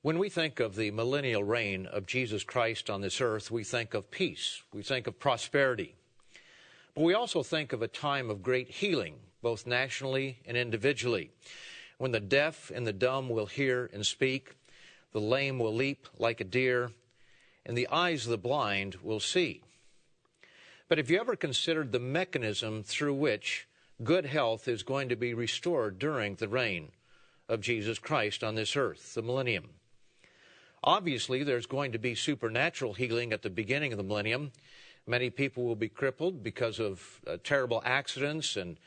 When we think of the millennial reign of Jesus Christ on this earth, we think of peace, we think of prosperity. But we also think of a time of great healing, both nationally and individually, when the deaf and the dumb will hear and speak, the lame will leap like a deer, and the eyes of the blind will see. But have you ever considered the mechanism through which good health is going to be restored during the reign of Jesus Christ on this earth, the millennium? Obviously, there's going to be supernatural healing at the beginning of the millennium. Many people will be crippled because of terrible accidents and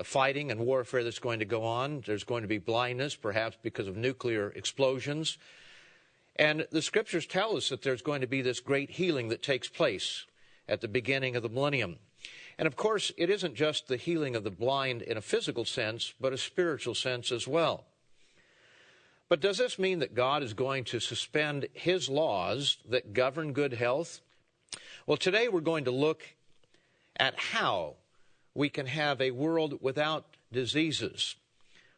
fighting and warfare that's going to go on. There's going to be blindness, perhaps because of nuclear explosions. And the Scriptures tell us that there's going to be this great healing that takes place at the beginning of the millennium. And of course, it isn't just the healing of the blind in a physical sense, but a spiritual sense as well. But does this mean that God is going to suspend His laws that govern good health? Well, today we're going to look at how we can have a world without diseases.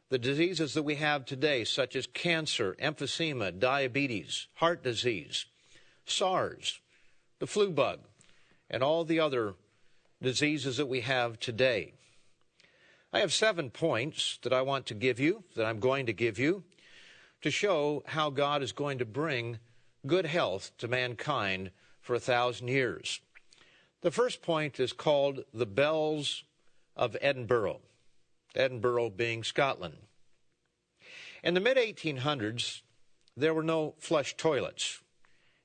The diseases that we have today, such as cancer, emphysema, diabetes, heart disease, SARS, the flu bug, and all the other diseases that we have today. I have 7 points that I want to give you, that I'm going to give you, to show how God is going to bring good health to mankind for 1,000 years. The first point is called the bells of Edinburgh, Edinburgh being Scotland. In the mid-1800s, there were no flush toilets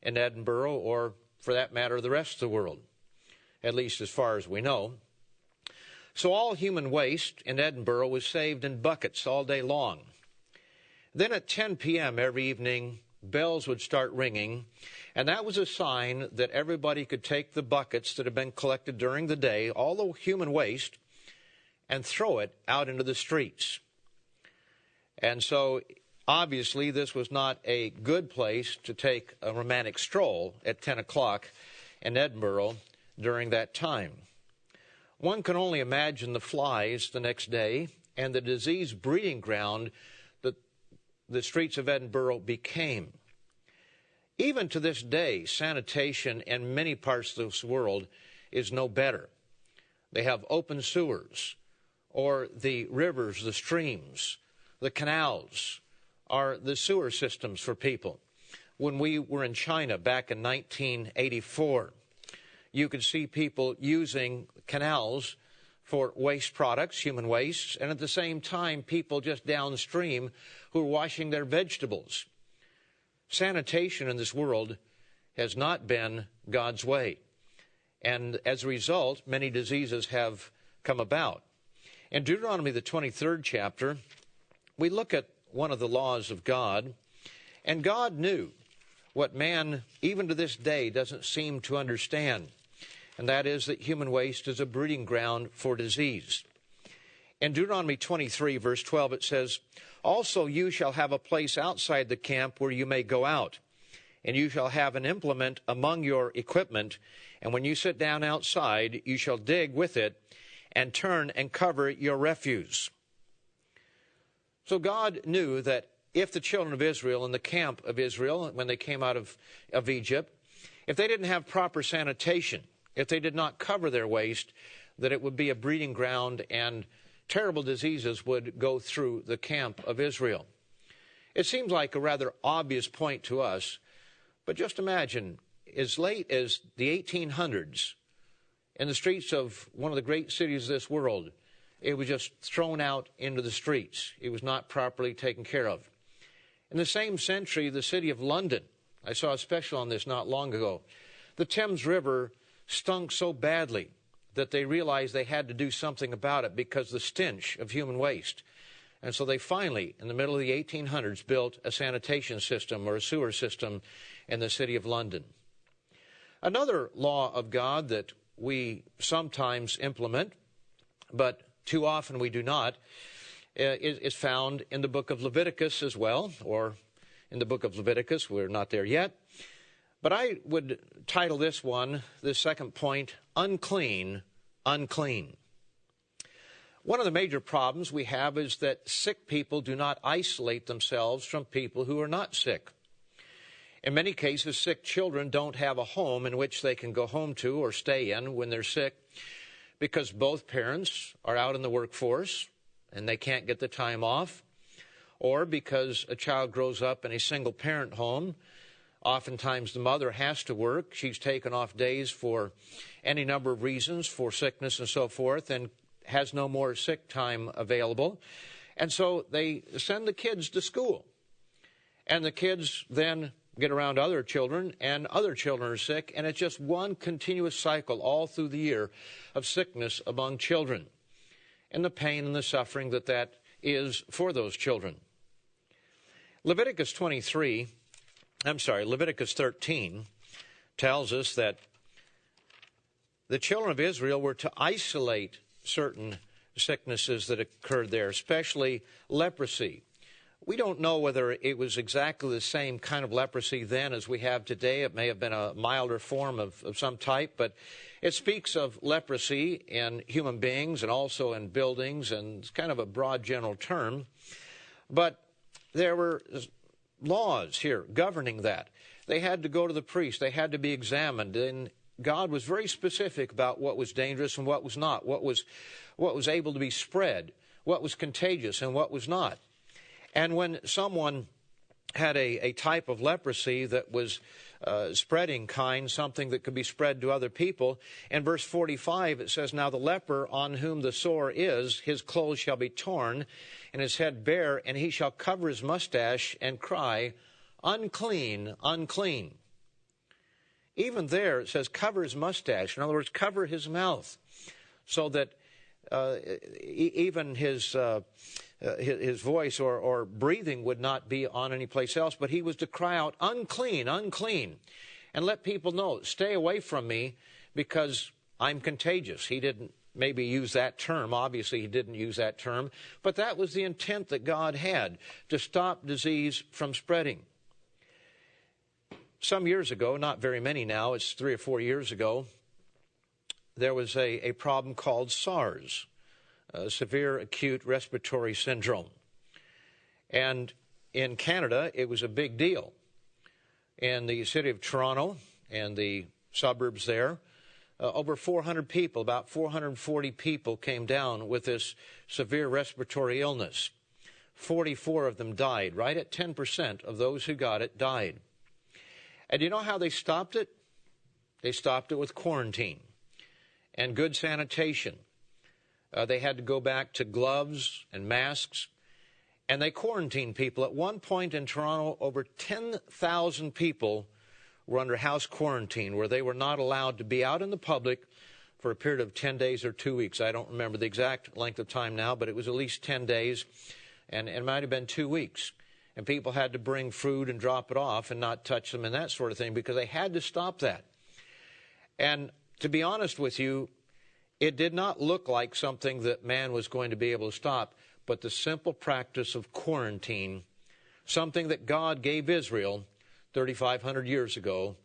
in Edinburgh, or for that matter, the rest of the world, at least as far as we know. So all human waste in Edinburgh was saved in buckets all day long. Then at 10 p.m. every evening, bells would start ringing, and that was a sign that everybody could take the buckets that had been collected during the day, all the human waste, and throw it out into the streets. And so, obviously, this was not a good place to take a romantic stroll at 10 o'clock in Edinburgh during that time. One can only imagine the flies the next day and the disease breeding ground that the streets of Edinburgh became. Even to this day, sanitation in many parts of this world is no better. They have open sewers, or the rivers, the streams, the canals are the sewer systems for people. When we were in China back in 1984, you could see people using canals for waste products, human waste, and at the same time, people just downstream who are washing their vegetables. Sanitation in this world has not been God's way. And as a result, many diseases have come about. In Deuteronomy, the 23rd chapter, we look at one of the laws of God, and God knew what man, even to this day, doesn't seem to understand, and that is that human waste is a breeding ground for disease. In Deuteronomy 23, verse 12, it says, "Also you shall have a place outside the camp where you may go out, and you shall have an implement among your equipment, and when you sit down outside, you shall dig with it, and turn and cover your refuse." So God knew that if the children of Israel in the camp of Israel, when they came out of Egypt, if they didn't have proper sanitation, if they did not cover their waste, that it would be a breeding ground and terrible diseases would go through the camp of Israel. It seems like a rather obvious point to us, but just imagine, as late as the 1800s, in the streets of one of the great cities of this world, it was just thrown out into the streets. It was not properly taken care of. In the same century, the city of London, I saw a special on this not long ago, the Thames River stunk so badly that they realized they had to do something about it because of the stench of human waste. And so they finally, in the middle of the 1800s, built a sanitation system or a sewer system in the city of London. Another law of God that we sometimes implement, but too often we do not, is found in the book of Leviticus as well, or in the book of Leviticus. We're not there yet. But I would title this one, this second point, Unclean, Unclean. One of the major problems we have is that sick people do not isolate themselves from people who are not sick. In many cases, sick children don't have a home in which they can go home to or stay in when they're sick because both parents are out in the workforce and they can't get the time off, or because a child grows up in a single-parent home. Oftentimes the mother has to work. She's taken off days for any number of reasons, for sickness and so forth, and has no more sick time available. And so they send the kids to school. And the kids then get around other children, and other children are sick, and it's just one continuous cycle all through the year of sickness among children, and the pain and the suffering that is for those children. Leviticus 13 tells us that the children of Israel were to isolate certain sicknesses that occurred there, especially leprosy. We don't know whether it was exactly the same kind of leprosy then as we have today. It may have been a milder form of some type, but it speaks of leprosy in human beings and also in buildings, and it's kind of a broad general term. But there were laws here governing that. They had to go to the priest. They had to be examined. And God was very specific about what was dangerous and what was not, what was able to be spread, what was contagious and what was not. And when someone had a type of leprosy that was spreading kind, something that could be spread to other people, in verse 45 it says, "Now the leper on whom the sore is, his clothes shall be torn, and his head bare, and he shall cover his mustache and cry, 'Unclean, unclean.'" Even there it says cover his mustache. In other words, cover his mouth, so that even his voice or breathing would not be on any place else, but he was to cry out, "Unclean, unclean," and let people know, stay away from me because I'm contagious. He didn't maybe use that term. Obviously, he didn't use that term, but that was the intent that God had, to stop disease from spreading. Some years ago, not very many now, it's 3 or 4 years ago, there was a problem called SARS, severe acute respiratory syndrome. And in Canada, it was a big deal. In the city of Toronto and the suburbs there, over 400 people, about 440 people came down with this severe respiratory illness. 44 of them died. Right at 10% of those who got it died. And you know how they stopped it? They stopped it with quarantine and good sanitation. They had to go back to gloves and masks, and they quarantined people. At one point in Toronto, over 10,000 people were under house quarantine, where they were not allowed to be out in the public for a period of 10 days or 2 weeks. I don't remember the exact length of time now, but it was at least 10 days, and it might have been 2 weeks. And people had to bring food and drop it off and not touch them and that sort of thing, because they had to stop that. And to be honest with you, it did not look like something that man was going to be able to stop, but the simple practice of quarantine, something that God gave Israel 3,500 years ago,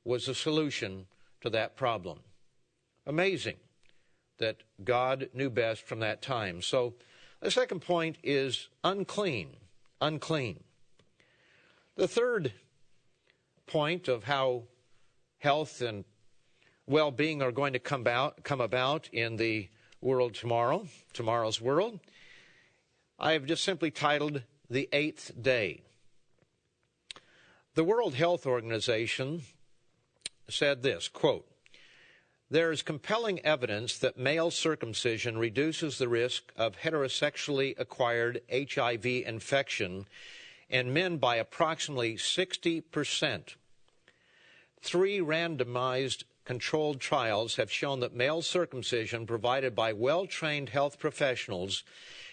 was the solution to that problem. Amazing that God knew best from that time. So the second point is unclean, unclean. The third point of how health and well-being are going to come about in the world tomorrow's world, I have just simply titled The Eighth Day. The World Health Organization said this, quote, "There is compelling evidence that male circumcision reduces the risk of heterosexually acquired HIV infection in men by approximately 60%. 3 randomized controlled trials have shown that male circumcision provided by well-trained health professionals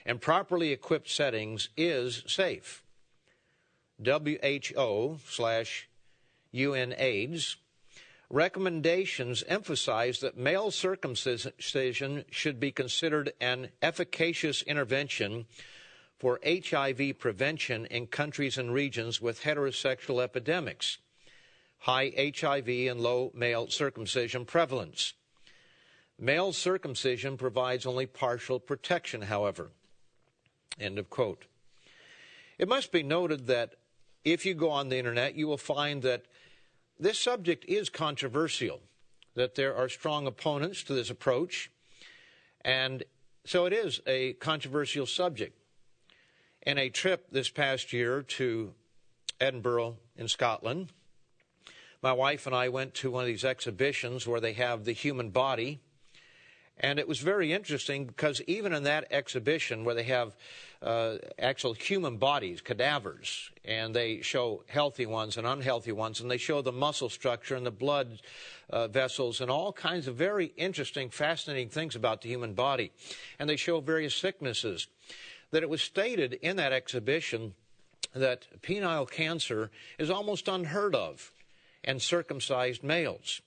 in properly equipped settings is safe. WHO/UNAIDS recommendations emphasize that male circumcision should be considered an efficacious intervention for HIV prevention in countries and regions with heterosexual epidemics, high HIV and low male circumcision prevalence. Male circumcision provides only partial protection, however." End of quote. It must be noted that if you go on the internet, you will find that this subject is controversial, that there are strong opponents to this approach, and so it is a controversial subject. In a trip this past year to Edinburgh in Scotland, my wife and I went to one of these exhibitions where they have the human body. And it was very interesting because even in that exhibition where they have actual human bodies, cadavers, and they show healthy ones and unhealthy ones, and they show the muscle structure and the blood vessels and all kinds of very interesting, fascinating things about the human body. And they show various sicknesses. That it was stated in that exhibition that penile cancer is almost unheard of in circumcised males.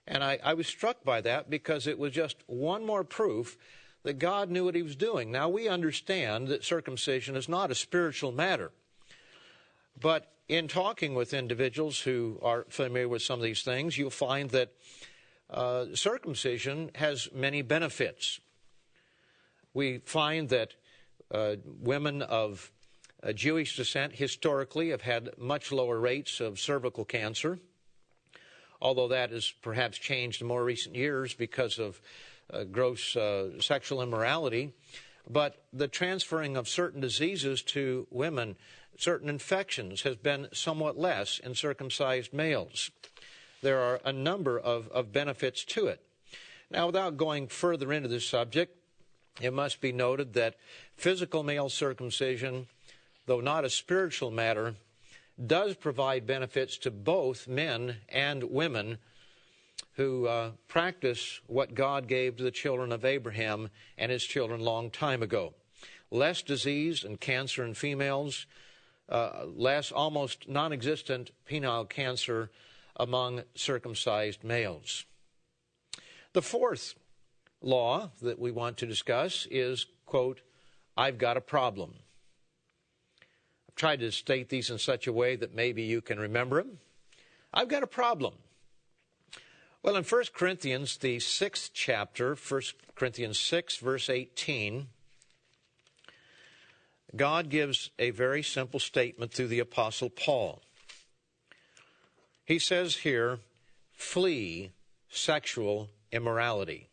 And I was struck by that because it was just one more proof that God knew what he was doing. Now, we understand that circumcision is not a spiritual matter. But in talking with individuals who are familiar with some of these things, you'll find that circumcision has many benefits. We find that women of Jewish descent historically have had much lower rates of cervical cancer, although that has perhaps changed in more recent years because of gross sexual immorality. But the transferring of certain diseases to women, certain infections, has been somewhat less in circumcised males. There are a number of benefits to it. Now, without going further into this subject, it must be noted that physical male circumcision, though not a spiritual matter, does provide benefits to both men and women who practice what God gave to the children of Abraham and his children a long time ago. Less disease and cancer in females, less, almost non-existent penile cancer among circumcised males. The fourth law that we want to discuss is, quote, I've got a problem. I've tried to state these in such a way that maybe you can remember them. I've got a problem. Well, in 1 Corinthians, the 6th chapter, 1 Corinthians 6, verse 18, God gives a very simple statement through the Apostle Paul. He says here, flee sexual immorality.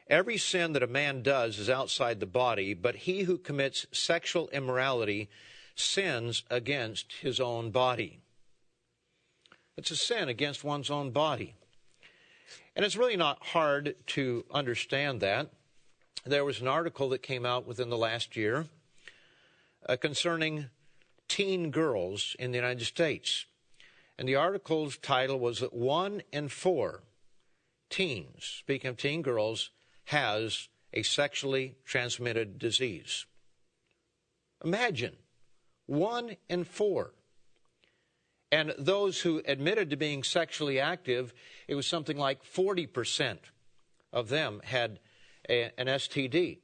Every sin that a man does is outside the body, but he who commits sexual immorality sins against his own body. It's a sin against one's own body. And it's really not hard to understand that. There was an article that came out within the last year concerning teen girls in the United States. And the article's title was that 1 in 4 teens, speaking of teen girls, has a sexually transmitted disease. Imagine, 1 in 4. And those who admitted to being sexually active, it was something like 40% of them had an STD.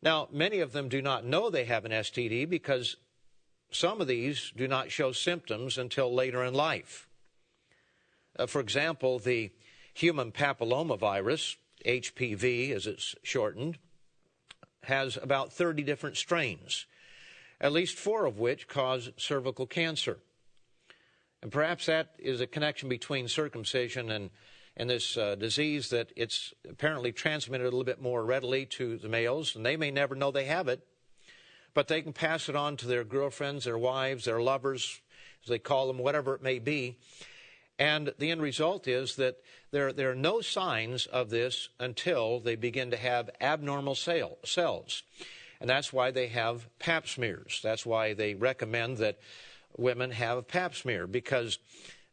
Now, many of them do not know they have an STD because some of these do not show symptoms until later in life. For example, the human papillomavirus, HPV as it's shortened, has about 30 different strains, at least 4 of which cause cervical cancer. And perhaps that is a connection between circumcision and this disease, that it's apparently transmitted a little bit more readily to the males, and they may never know they have it, but they can pass it on to their girlfriends, their wives, their lovers, as they call them, whatever it may be. And the end result is that there are no signs of this until they begin to have abnormal cells. And that's why they have pap smears. That's why they recommend that women have a pap smear, because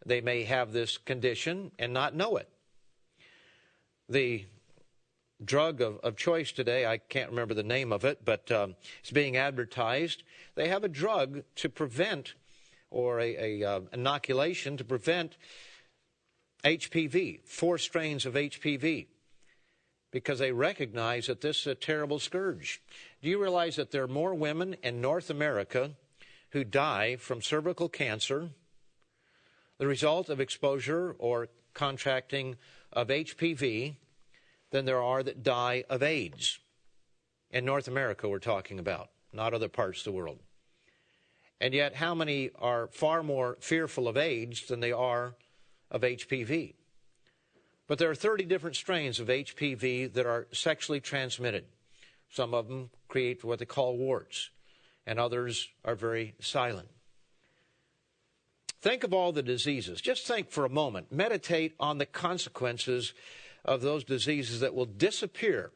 they may have this condition and not know it. The drug of choice today, I can't remember the name of it, but it's being advertised. They have a drug to prevent, or a inoculation to prevent HPV, 4 strains of HPV, because they recognize that this is a terrible scourge. Do you realize that there are more women in North America who die from cervical cancer, the result of exposure or contracting of HPV, than there are that die of AIDS? In North America we're talking about, not other parts of the world. And yet, how many are far more fearful of AIDS than they are of HPV? But there are 30 different strains of HPV that are sexually transmitted. Some of them create what they call warts, and others are very silent. Think of all the diseases. Just think for a moment. Meditate on the consequences of those diseases that will disappear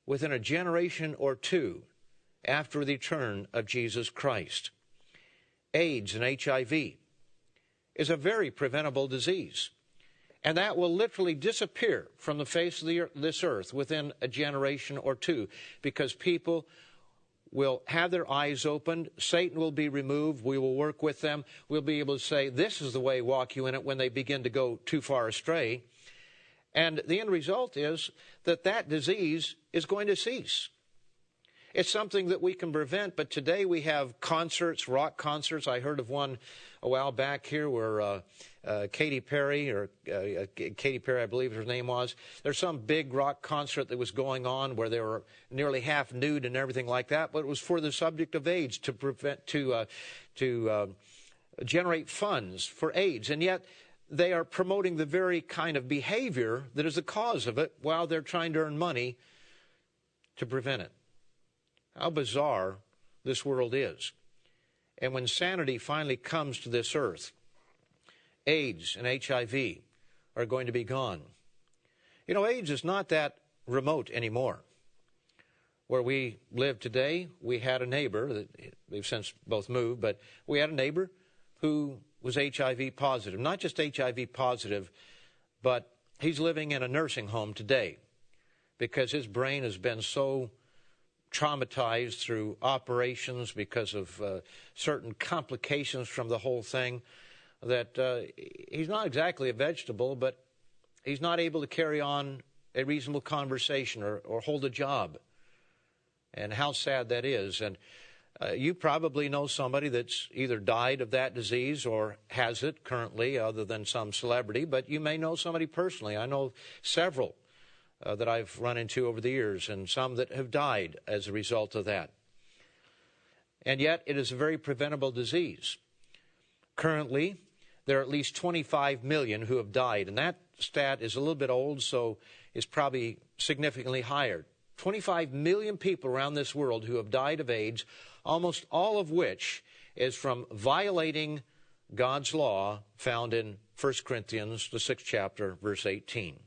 within a generation or two after the return of Jesus Christ. AIDS and HIV is a very preventable disease, and that will literally disappear from the face of this earth within a generation or two, because people will have their eyes opened. Satan will be removed. We will work with them. We'll be able to say, this is the way, walk you in it, when they begin to go too far astray. And the end result is that that disease is going to cease. It's something that we can prevent, but today we have concerts, rock concerts. I heard of one a while back here where Katy Perry, I believe her name was. There's some big rock concert that was going on where they were nearly half nude and everything like that, but it was for the subject of AIDS, to generate funds for AIDS. And yet they are promoting the very kind of behavior that is the cause of it while they're trying to earn money to prevent it. How bizarre this world is. And when sanity finally comes to this earth, AIDS and HIV are going to be gone. You know, AIDS is not that remote anymore. Where we live today, we had a neighbor, they've since both moved, but we had a neighbor who was HIV positive. Not just HIV positive, but he's living in a nursing home today because his brain has been so traumatized through operations because of certain complications from the whole thing, that he's not exactly a vegetable, but he's not able to carry on a reasonable conversation or hold a job. And how sad that is. And you probably know somebody that's either died of that disease or has it currently, other than some celebrity, but you may know somebody personally. I know several that I've run into over the years, and some that have died as a result of that. And yet it is a very preventable disease. Currently, there are at least 25 million who have died, and that stat is a little bit old, so it's probably significantly higher. 25 million people around this world who have died of AIDS, almost all of which is from violating God's law found in 1 Corinthians, the 6th chapter, verse 18.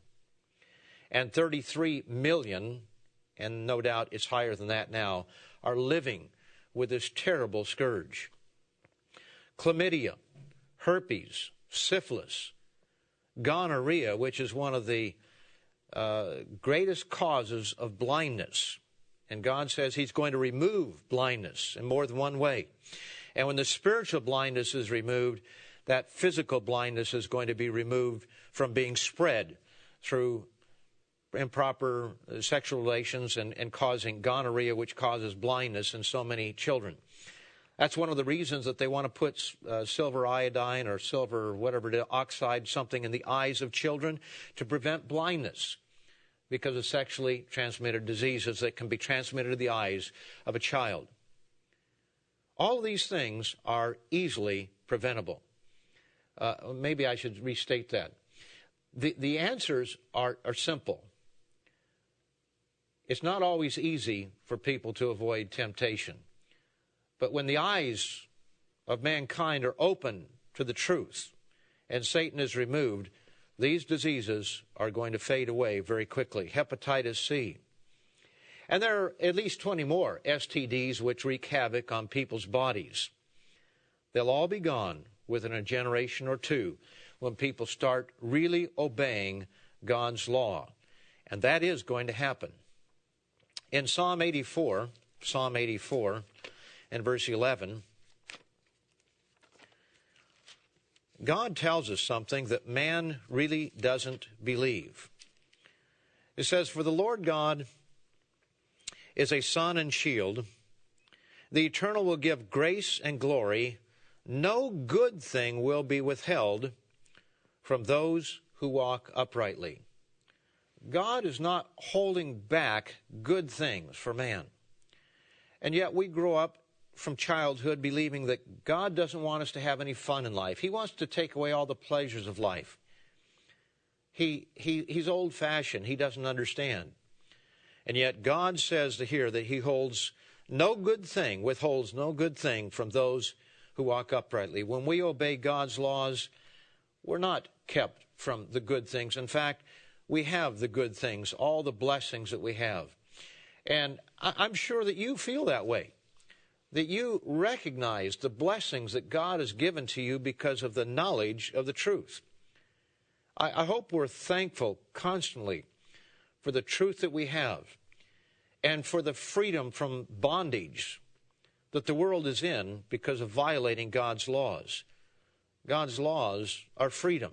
And 33 million, and no doubt it's higher than that now, are living with this terrible scourge. Chlamydia, herpes, syphilis, gonorrhea, which is one of the greatest causes of blindness. And God says he's going to remove blindness in more than one way. And when the spiritual blindness is removed, that physical blindness is going to be removed from being spread through improper sexual relations and causing gonorrhea, which causes blindness in so many children. That's one of the reasons that they want to put silver iodine or silver whatever it is, oxide, something in the eyes of children to prevent blindness because of sexually transmitted diseases that can be transmitted to the eyes of a child. All of these things are easily preventable. Maybe I should restate that. The answers are simple. It's not always easy for people to avoid temptation. But when the eyes of mankind are open to the truth and Satan is removed, these diseases are going to fade away very quickly. Hepatitis C. And there are at least 20 more STDs which wreak havoc on people's bodies. They'll all be gone within a generation or two when people start really obeying God's law. And that is going to happen. In Psalm 84 and verse 11, God tells us something that man really doesn't believe. It says, "For the Lord God is a sun and shield. The Eternal will give grace and glory. No good thing will be withheld from those who walk uprightly." God is not holding back good things for man. And yet we grow up from childhood believing that God doesn't want us to have any fun in life. He wants to take away all the pleasures of life. He's old-fashioned. He doesn't understand. And yet God says here that he withholds no good thing from those who walk uprightly. When we obey God's laws, we're not kept from the good things. In fact, we have the good things, all the blessings that we have. And I'm sure that you feel that way, that you recognize the blessings that God has given to you because of the knowledge of the truth. I hope we're thankful constantly for the truth that we have and for the freedom from bondage that the world is in because of violating God's laws. God's laws are freedom.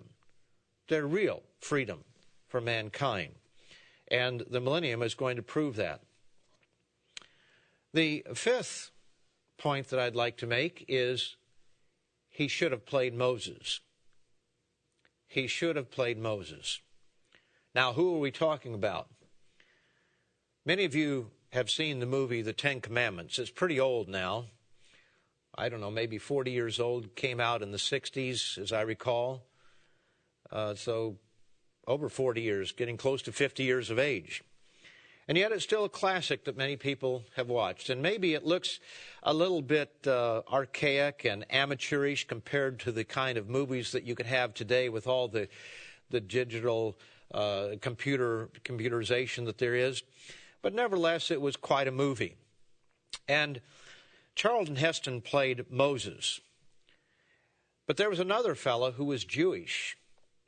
They're real freedom for mankind. And the millennium is going to prove that. The fifth point that I'd like to make is he should have played Moses. He should have played Moses. Now, who are we talking about? Many of you have seen the movie The Ten Commandments. It's pretty old now. I don't know, maybe 40 years old. Came out in the 60s, as I recall. So over 40 years, getting close to 50 years of age. And yet it's still a classic that many people have watched. And maybe it looks a little bit archaic and amateurish compared to the kind of movies that you can have today with all the digital computerization that there is. But nevertheless, it was quite a movie. And Charlton Heston played Moses. But there was another fellow who was Jewish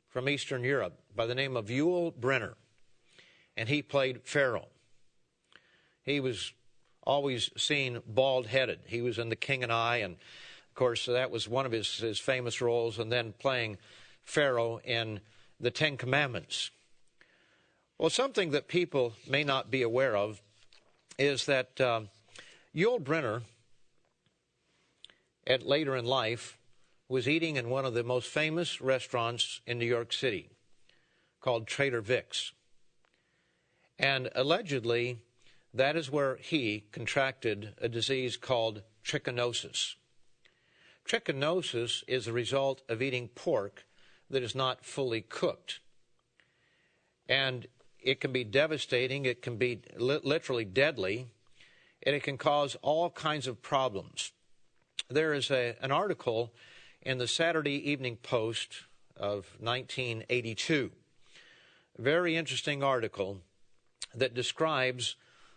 from Eastern Europe by the name of Yul Brynner. And he played Pharaoh. He was always seen bald-headed. He was in The King and I, and of course that was one of his famous roles, and then playing Pharaoh in The Ten Commandments. Well, something that people may not be aware of is that Yul Brynner, later in life, was eating in one of the most famous restaurants in New York City called Trader Vic's. And allegedly, that is where he contracted a disease called trichinosis. Trichinosis is a result of eating pork that is not fully cooked. And it can be devastating, it can be literally deadly, and it can cause all kinds of problems. There is an article in the Saturday Evening Post of 1982, a very interesting article that describes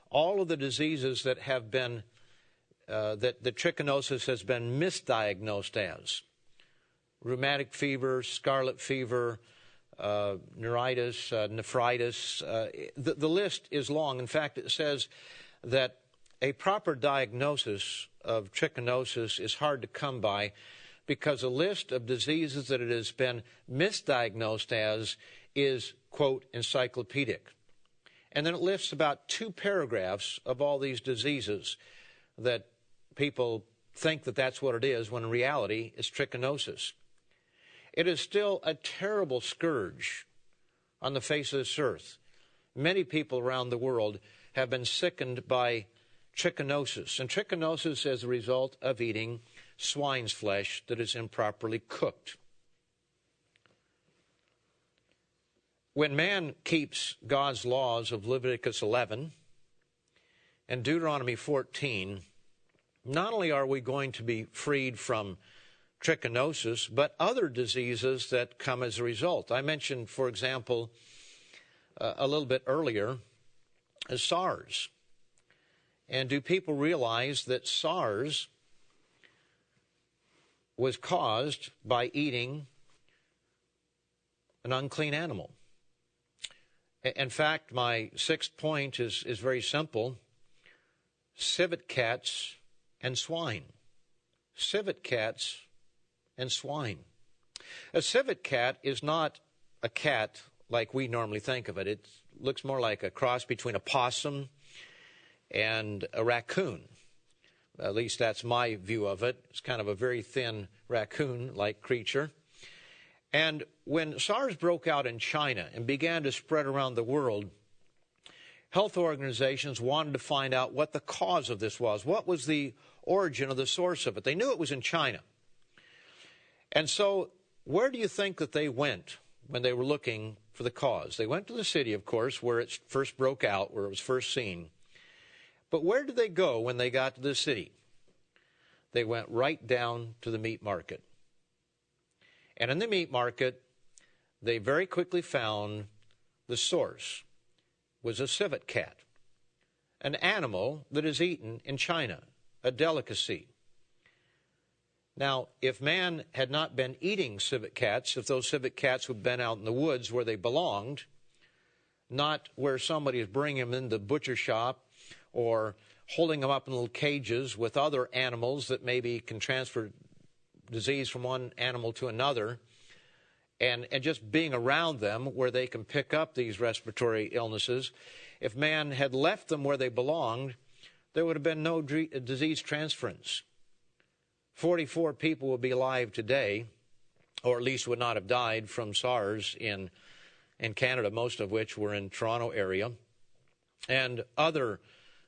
all of the diseases that have been, that the trichinosis has been misdiagnosed as. Rheumatic fever, scarlet fever, neuritis, nephritis. The list is long. In fact, it says that a proper diagnosis of trichinosis is hard to come by because a list of diseases that it has been misdiagnosed as is, quote, encyclopedic. And then it lists about 2 paragraphs of all these diseases that people think that that's what it is, when in reality it's trichinosis. It is still a terrible scourge on the face of this earth. Many people around the world have been sickened by trichinosis. And trichinosis is a result of eating swine's flesh that is improperly cooked. When man keeps God's laws of Leviticus 11 and Deuteronomy 14, not only are we going to be freed from trichinosis, but other diseases that come as a result. I mentioned, for example, a little bit earlier, SARS. And do people realize that SARS was caused by eating an unclean animal? In fact, my 6th point is very simple. Civet cats and swine. Civet cats and swine. A civet cat is not a cat like we normally think of it. It looks more like a cross between a possum and a raccoon. At least that's my view of it. It's kind of a very thin raccoon-like creature. And when SARS broke out in China and began to spread around the world, health organizations wanted to find out what the cause of this was. What was the origin of the source of it? They knew it was in China. And so where do you think that they went when they were looking for the cause? They went to the city, of course, where it first broke out, where it was first seen. But where did they go when they got to the city? They went right down to the meat market. And in the meat market, they very quickly found the source was a civet cat, an animal that is eaten in China, a delicacy. Now, if man had not been eating civet cats, if those civet cats had been out in the woods where they belonged, not where somebody is bringing them in the butcher shop or holding them up in little cages with other animals that maybe can transfer disease from one animal to another, and just being around them where they can pick up these respiratory illnesses, if man had left them where they belonged, there would have been no disease transference. 44 people would be alive today, or at least would not have died from SARS in Canada, most of which were in Toronto area, and other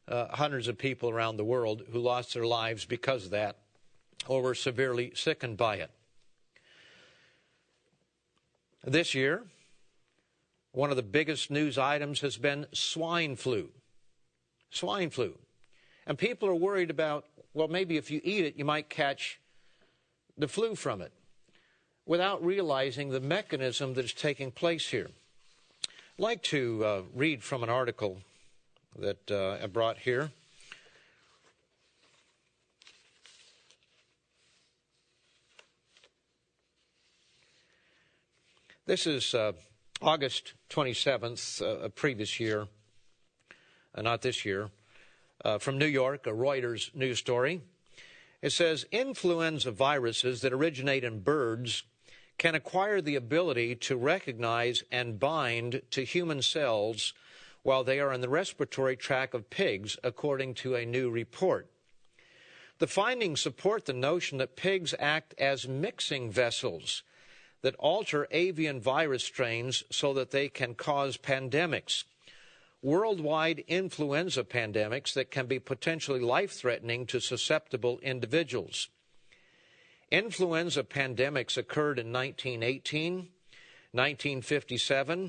hundreds of people around the world who lost their lives because of that or were severely sickened by it. This year, one of the biggest news items has been swine flu. Swine flu. And people are worried about, well, maybe if you eat it, you might catch the flu from it, without realizing the mechanism that is taking place here. I'd like to read from an article that I brought here. This is August 27th, a previous year, not this year, from New York, a Reuters news story. It says, influenza viruses that originate in birds can acquire the ability to recognize and bind to human cells while they are in the respiratory tract of pigs, according to a new report. The findings support the notion that pigs act as mixing vessels that alter avian virus strains so that they can cause pandemics, worldwide influenza pandemics that can be potentially life-threatening to susceptible individuals. Influenza pandemics occurred in 1918, 1957,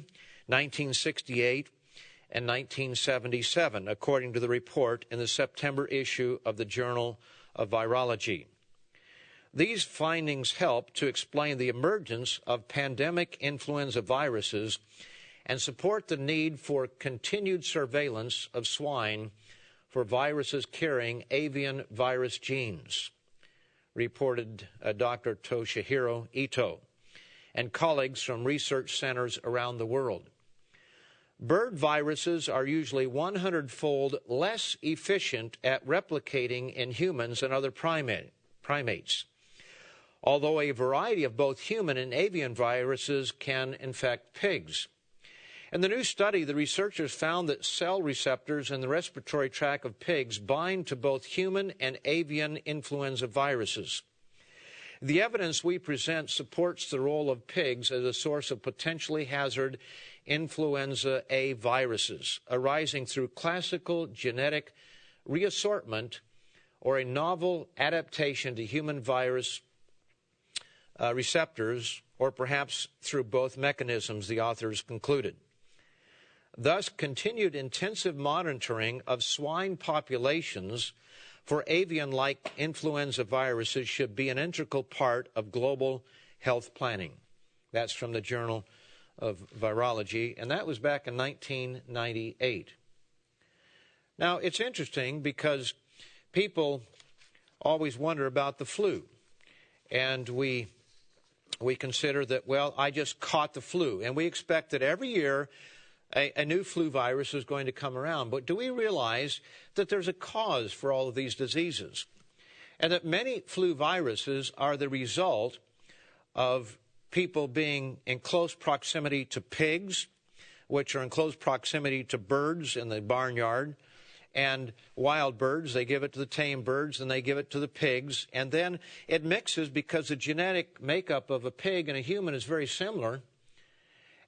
1968, and 1977, according to the report in the September issue of the Journal of Virology. These findings help to explain the emergence of pandemic influenza viruses and support the need for continued surveillance of swine for viruses carrying avian virus genes, reported Dr. Toshihiro Ito and colleagues from research centers around the world. Bird viruses are usually 100-fold less efficient at replicating in humans than other primates, although a variety of both human and avian viruses can infect pigs. In the new study, the researchers found that cell receptors in the respiratory tract of pigs bind to both human and avian influenza viruses. The evidence we present supports the role of pigs as a source of potentially hazard influenza A viruses arising through classical genetic reassortment or a novel adaptation to human virus receptors, or perhaps through both mechanisms, the authors concluded. Thus, continued intensive monitoring of swine populations for avian-like influenza viruses should be an integral part of global health planning. That's from the Journal of Virology, and that was back in 1998. Now, it's interesting because people always wonder about the flu, and we consider that, well, I just caught the flu, and we expect that every year a new flu virus is going to come around. But do we realize that there's a cause for all of these diseases, and that many flu viruses are the result of people being in close proximity to pigs, which are in close proximity to birds in the barnyard, and wild birds, they give it to the tame birds, and they give it to the pigs, and then it mixes because the genetic makeup of a pig and a human is very similar.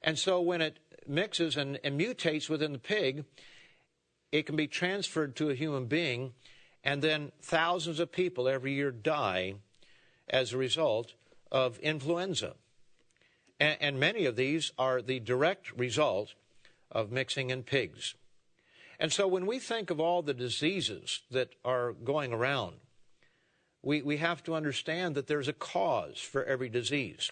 And so when it mixes and mutates within the pig, it can be transferred to a human being, and then thousands of people every year die as a result of influenza. And many of these are the direct result of mixing in pigs. And so when we think of all the diseases that are going around, we have to understand that there's a cause for every disease.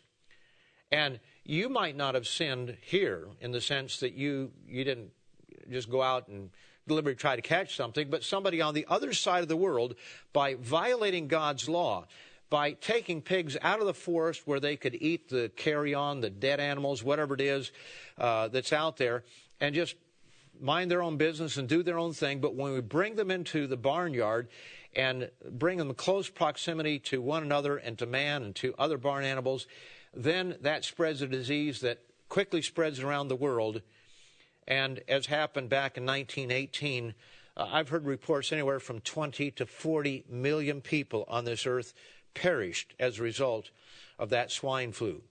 And you might not have sinned here in the sense that you didn't just go out and deliberately try to catch something, but somebody on the other side of the world, by violating God's law, by taking pigs out of the forest where they could eat the carrion, the dead animals, whatever it is that's out there, and just mind their own business and do their own thing. But when we bring them into the barnyard and bring them in close proximity to one another and to man and to other barn animals, then that spreads a disease that quickly spreads around the world. And as happened back in 1918, I've heard reports anywhere from 20 to 40 million people on this earth perished as a result of that swine flu.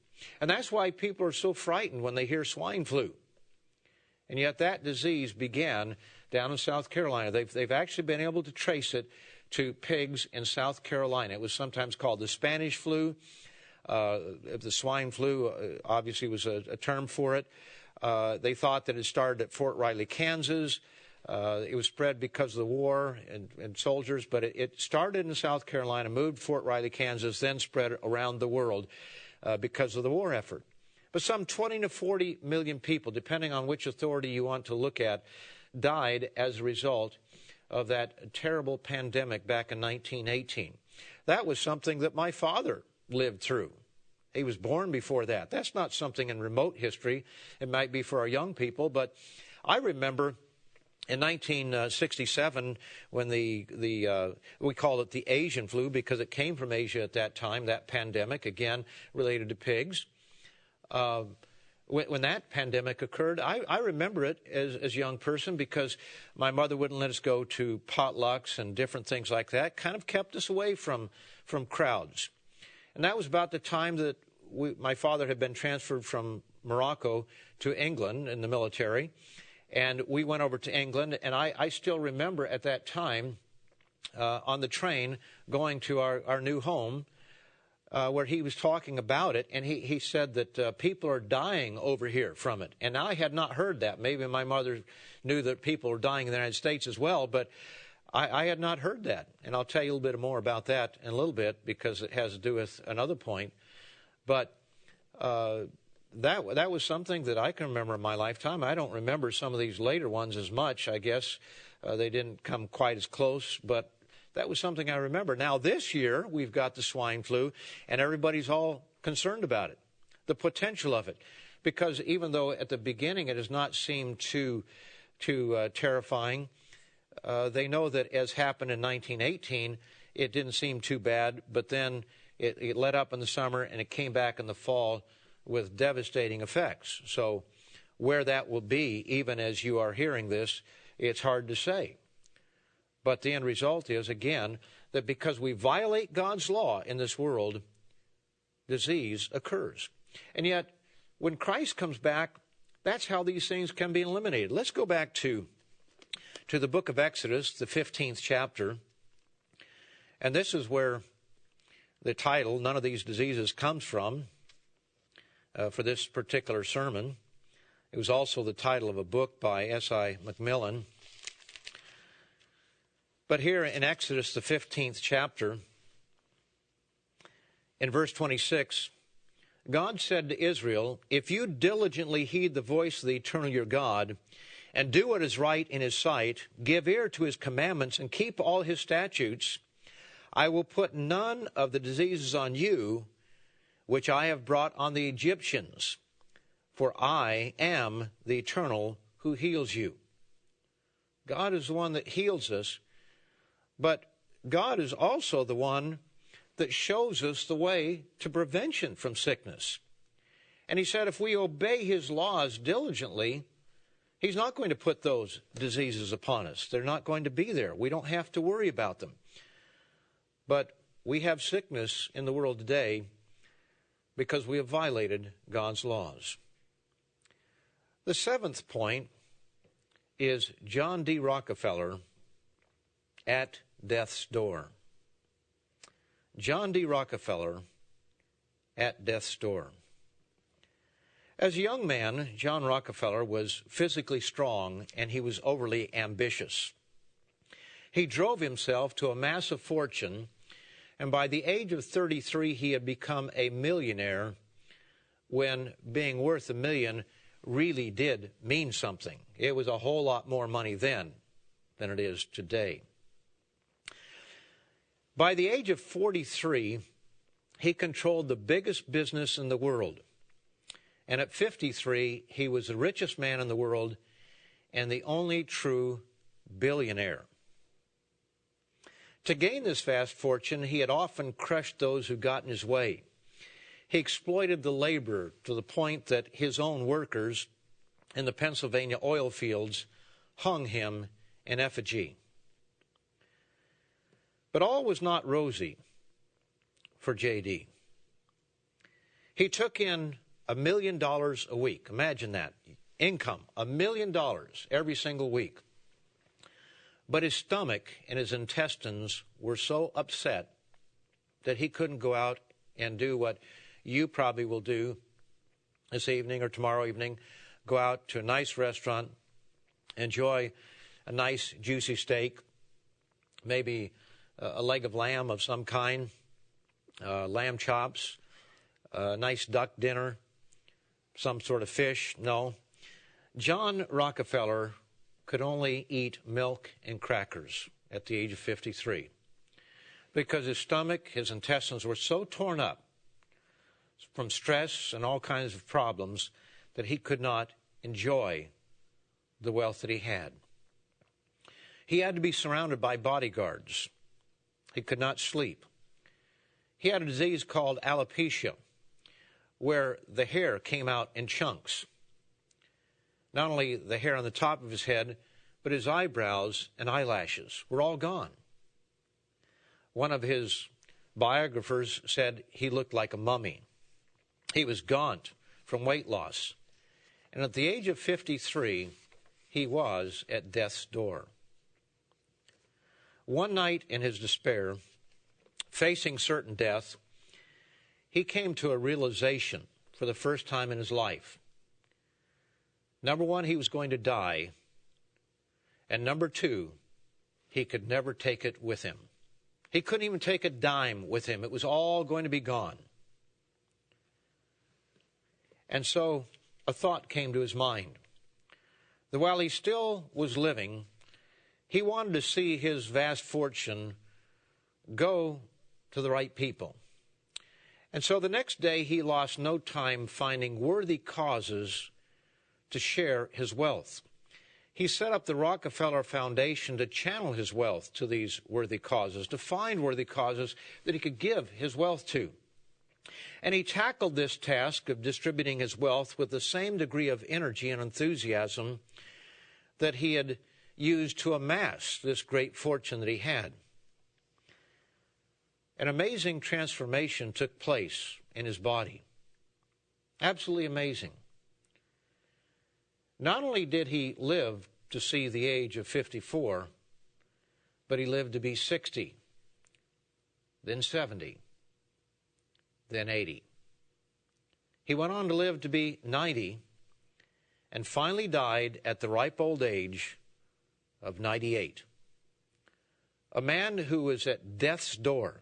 And that's why people are so frightened when they hear swine flu. And yet that disease began down in South Carolina. They've actually been able to trace it to pigs in South Carolina. It was sometimes called the Spanish flu. The swine flu obviously was a term for it. They thought that it started at Fort Riley, Kansas. It was spread because of the war and soldiers, but it started in South Carolina, moved to Fort Riley, Kansas, then spread around the world because of the war effort. But some 20 to 40 million people, depending on which authority you want to look at, died as a result of that terrible pandemic back in 1918. That was something that my father lived through. He was born before that. That's not something in remote history. It might be for our young people, but I remember in 1967 when we called it the Asian flu because it came from Asia at that time, that pandemic, again, related to pigs. When that pandemic occurred, I remember it as a young person because my mother wouldn't let us go to potlucks and different things like that. Kind of kept us away from crowds. And that was about the time that my father had been transferred from Morocco to England in the military. And we went over to England. And I still remember at that time on the train going to our new home where he was talking about it. And he said that people are dying over here from it. And I had not heard that. Maybe my mother knew that people were dying in the United States as well. But I had not heard that, and I'll tell you a little bit more about that in a little bit because it has to do with another point. But that was something that I can remember in my lifetime. I don't remember some of these later ones as much, I guess. They didn't come quite as close, but that was something I remember. Now, this year, we've got the swine flu, and everybody's all concerned about it, the potential of it. Because even though at the beginning it has not seemed too terrifying, they know that as happened in 1918, it didn't seem too bad, but then it let up in the summer and it came back in the fall with devastating effects. So where that will be, even as you are hearing this, it's hard to say. But the end result is, again, that because we violate God's law in this world, disease occurs. And yet, when Christ comes back, that's how these things can be eliminated. Let's go back to the book of Exodus, the 15th chapter. And this is where the title, None of These Diseases, comes from for this particular sermon. It was also the title of a book by S.I. Macmillan. But here in Exodus, the 15th chapter, in verse 26, God said to Israel, "If you diligently heed the voice of the eternal your God, and do what is right in his sight, give ear to his commandments, and keep all his statutes, I will put none of the diseases on you which I have brought on the Egyptians, for I am the eternal who heals you." God is the one that heals us, but God is also the one that shows us the way to prevention from sickness. And he said if we obey his laws diligently, he's not going to put those diseases upon us. They're not going to be there. We don't have to worry about them. But we have sickness in the world today because we have violated God's laws. The seventh point is John D. Rockefeller at death's door. John D. Rockefeller at death's door. As a young man, John Rockefeller was physically strong and he was overly ambitious. He drove himself to a massive fortune, and by the age of 33 he had become a millionaire when being worth $1 million really did mean something. It was a whole lot more money then than it is today. By the age of 43, he controlled the biggest business in the world. And at 53, he was the richest man in the world and the only true billionaire. To gain this vast fortune, he had often crushed those who got in his way. He exploited the laborer to the point that his own workers in the Pennsylvania oil fields hung him in effigy. But all was not rosy for J.D. He took in $1 million a week. Imagine that. Income, $1 million every single week. But his stomach and his intestines were so upset that he couldn't go out and do what you probably will do this evening or tomorrow evening. Go out to a nice restaurant, enjoy a nice juicy steak, maybe a leg of lamb of some kind, lamb chops, a nice duck dinner, some sort of fish. No. John Rockefeller could only eat milk and crackers at the age of 53 because his stomach, his intestines were so torn up from stress and all kinds of problems that he could not enjoy the wealth that he had. He had to be surrounded by bodyguards. He could not sleep. He had a disease called alopecia, where the hair came out in chunks. Not only the hair on the top of his head, but his eyebrows and eyelashes were all gone. One of his biographers said he looked like a mummy. He was gaunt from weight loss. And at the age of 53, he was at death's door. One night in his despair, facing certain death, he came to a realization for the first time in his life. Number one, he was going to die. And number two, he could never take it with him. He couldn't even take a dime with him. It was all going to be gone. And so a thought came to his mind that while he still was living, he wanted to see his vast fortune go to the right people. And so the next day he lost no time finding worthy causes to share his wealth. He set up the Rockefeller Foundation to channel his wealth to these worthy causes, to find worthy causes that he could give his wealth to. And he tackled this task of distributing his wealth with the same degree of energy and enthusiasm that he had used to amass this great fortune that he had. An amazing transformation took place in his body. Absolutely amazing. Not only did he live to see the age of 54, but he lived to be 60, then 70, then 80. He went on to live to be 90 and finally died at the ripe old age of 98. A man who was at death's door.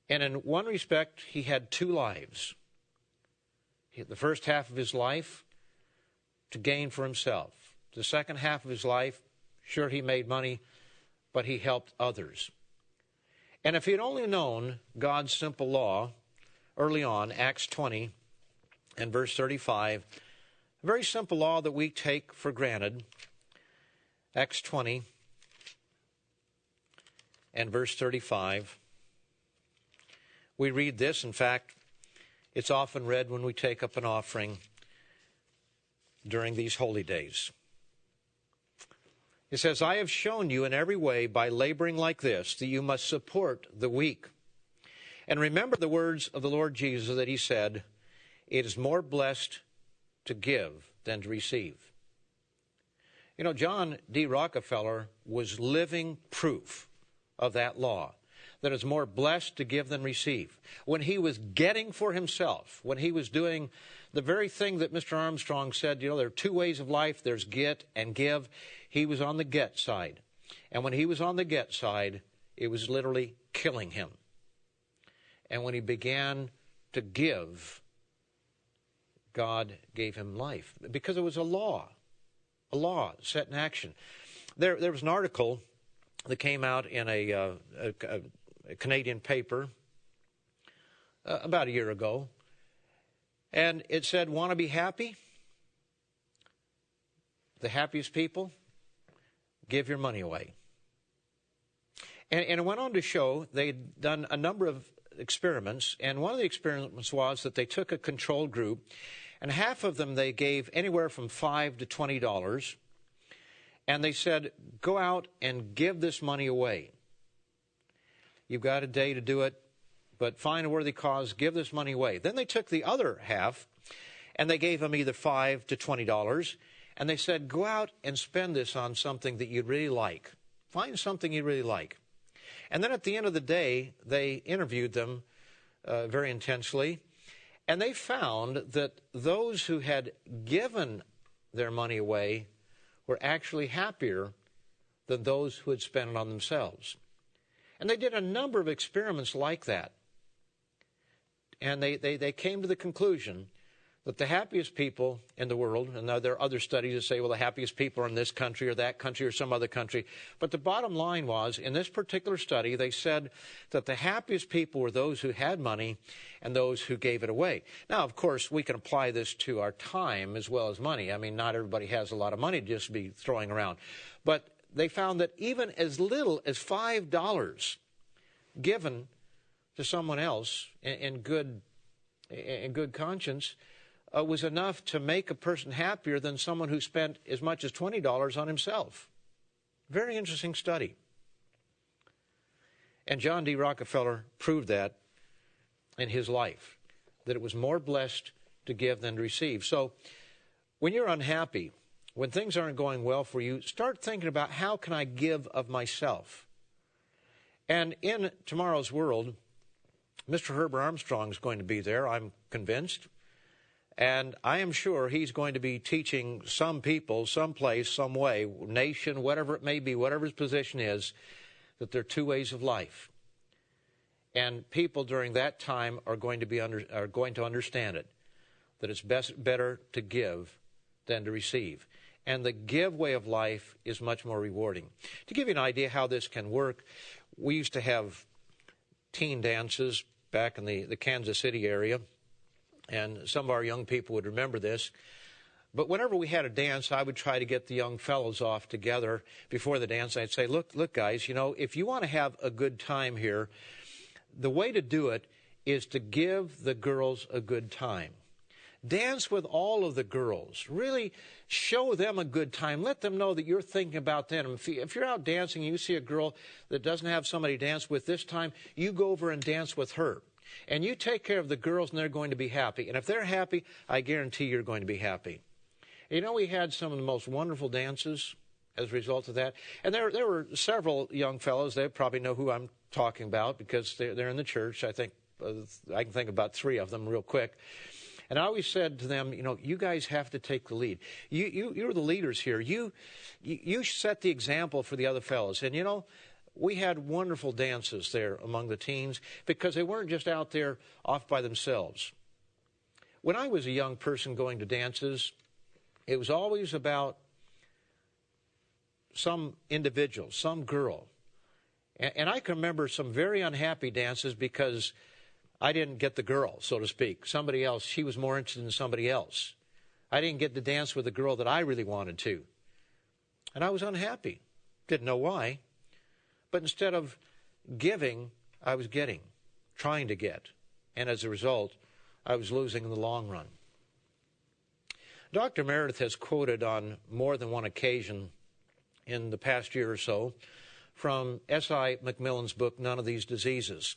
And in one respect, he had two lives. The first half of his life to gain for himself. The second half of his life, sure, he made money, but he helped others. And if he had only known God's simple law early on, Acts 20 and verse 35, a very simple law that we take for granted, Acts 20 and verse 35, we read this. In fact, it's often read when we take up an offering during these holy days. It says, I have shown you in every way by laboring like this that you must support the weak. And remember the words of the Lord Jesus that he said, it is more blessed to give than to receive. You know, John D. Rockefeller was living proof of that law, that it's more blessed to give than receive. When he was getting for himself, when he was doing the very thing that Mr. Armstrong said, you know, there are two ways of life, there's get and give, he was on the get side. And when he was on the get side, it was literally killing him. And when he began to give, God gave him life, because it was a law set in action. There was an article that came out in a Canadian paper about a year ago, and it said, want to be happy? The happiest people, give your money away. And it went on to show they'd done a number of experiments, and one of the experiments was that they took a control group, and half of them they gave anywhere from $5 to $20, and they said, go out and give this money away. You've got a day to do it, but find a worthy cause, give this money away. Then they took the other half, and they gave them either $5 to $20, and they said, go out and spend this on something that you'd really like. Find something you really like. And then at the end of the day, they interviewed them very intensely, and they found that those who had given their money away were actually happier than those who had spent it on themselves. And they did a number of experiments like that. And they came to the conclusion that the happiest people in the world, and now there are other studies that say, well, the happiest people are in this country or that country or some other country. But the bottom line was, in this particular study, they said that the happiest people were those who had money and those who gave it away. Now, of course, we can apply this to our time as well as money. I mean, not everybody has a lot of money to just be throwing around. But they found that even as little as $5 given to someone else in good conscience was enough to make a person happier than someone who spent as much as $20 on himself. Very interesting study. And John D. Rockefeller proved that in his life, that it was more blessed to give than to receive. So when you're unhappy, when things aren't going well for you, start thinking about, how can I give of myself? And in tomorrow's world, Mr. Herbert Armstrong is going to be there, I'm convinced. And I am sure he's going to be teaching some people, someplace, some way, nation, whatever it may be, whatever his position is, that there are two ways of life. And people during that time are going to understand it, that it's better to give than to receive. And the give way of life is much more rewarding. To give you an idea how this can work, we used to have teen dances back in the Kansas City area. And some of our young people would remember this. But whenever we had a dance, I would try to get the young fellows off together before the dance. I'd say, look, guys, you know, if you want to have a good time here, the way to do it is to give the girls a good time. Dance with all of the girls. Really show them a good time. Let them know that you're thinking about them. If you're out dancing and you see a girl that doesn't have somebody to dance with this time, you go over and dance with her. And you take care of the girls, and they're going to be happy. And if they're happy, I guarantee you're going to be happy. You know, we had some of the most wonderful dances as a result of that. And there were several young fellows. They probably know who I'm talking about because they're in the church. I think I can think about 3 of them real quick. And I always said to them, you know, you guys have to take the lead. You're the leaders here. You set the example for the other fellows. And, you know, we had wonderful dances there among the teens because they weren't just out there off by themselves. When I was a young person going to dances, it was always about some individual, some girl. And I can remember some very unhappy dances because I didn't get the girl, so to speak. Somebody else, she was more interested in somebody else. I didn't get to dance with the girl that I really wanted to. And I was unhappy. Didn't know why. But instead of giving, I was getting, trying to get. And as a result, I was losing in the long run. Dr. Meredith has quoted on more than one occasion in the past year or so from S.I. McMillan's book, None of These Diseases.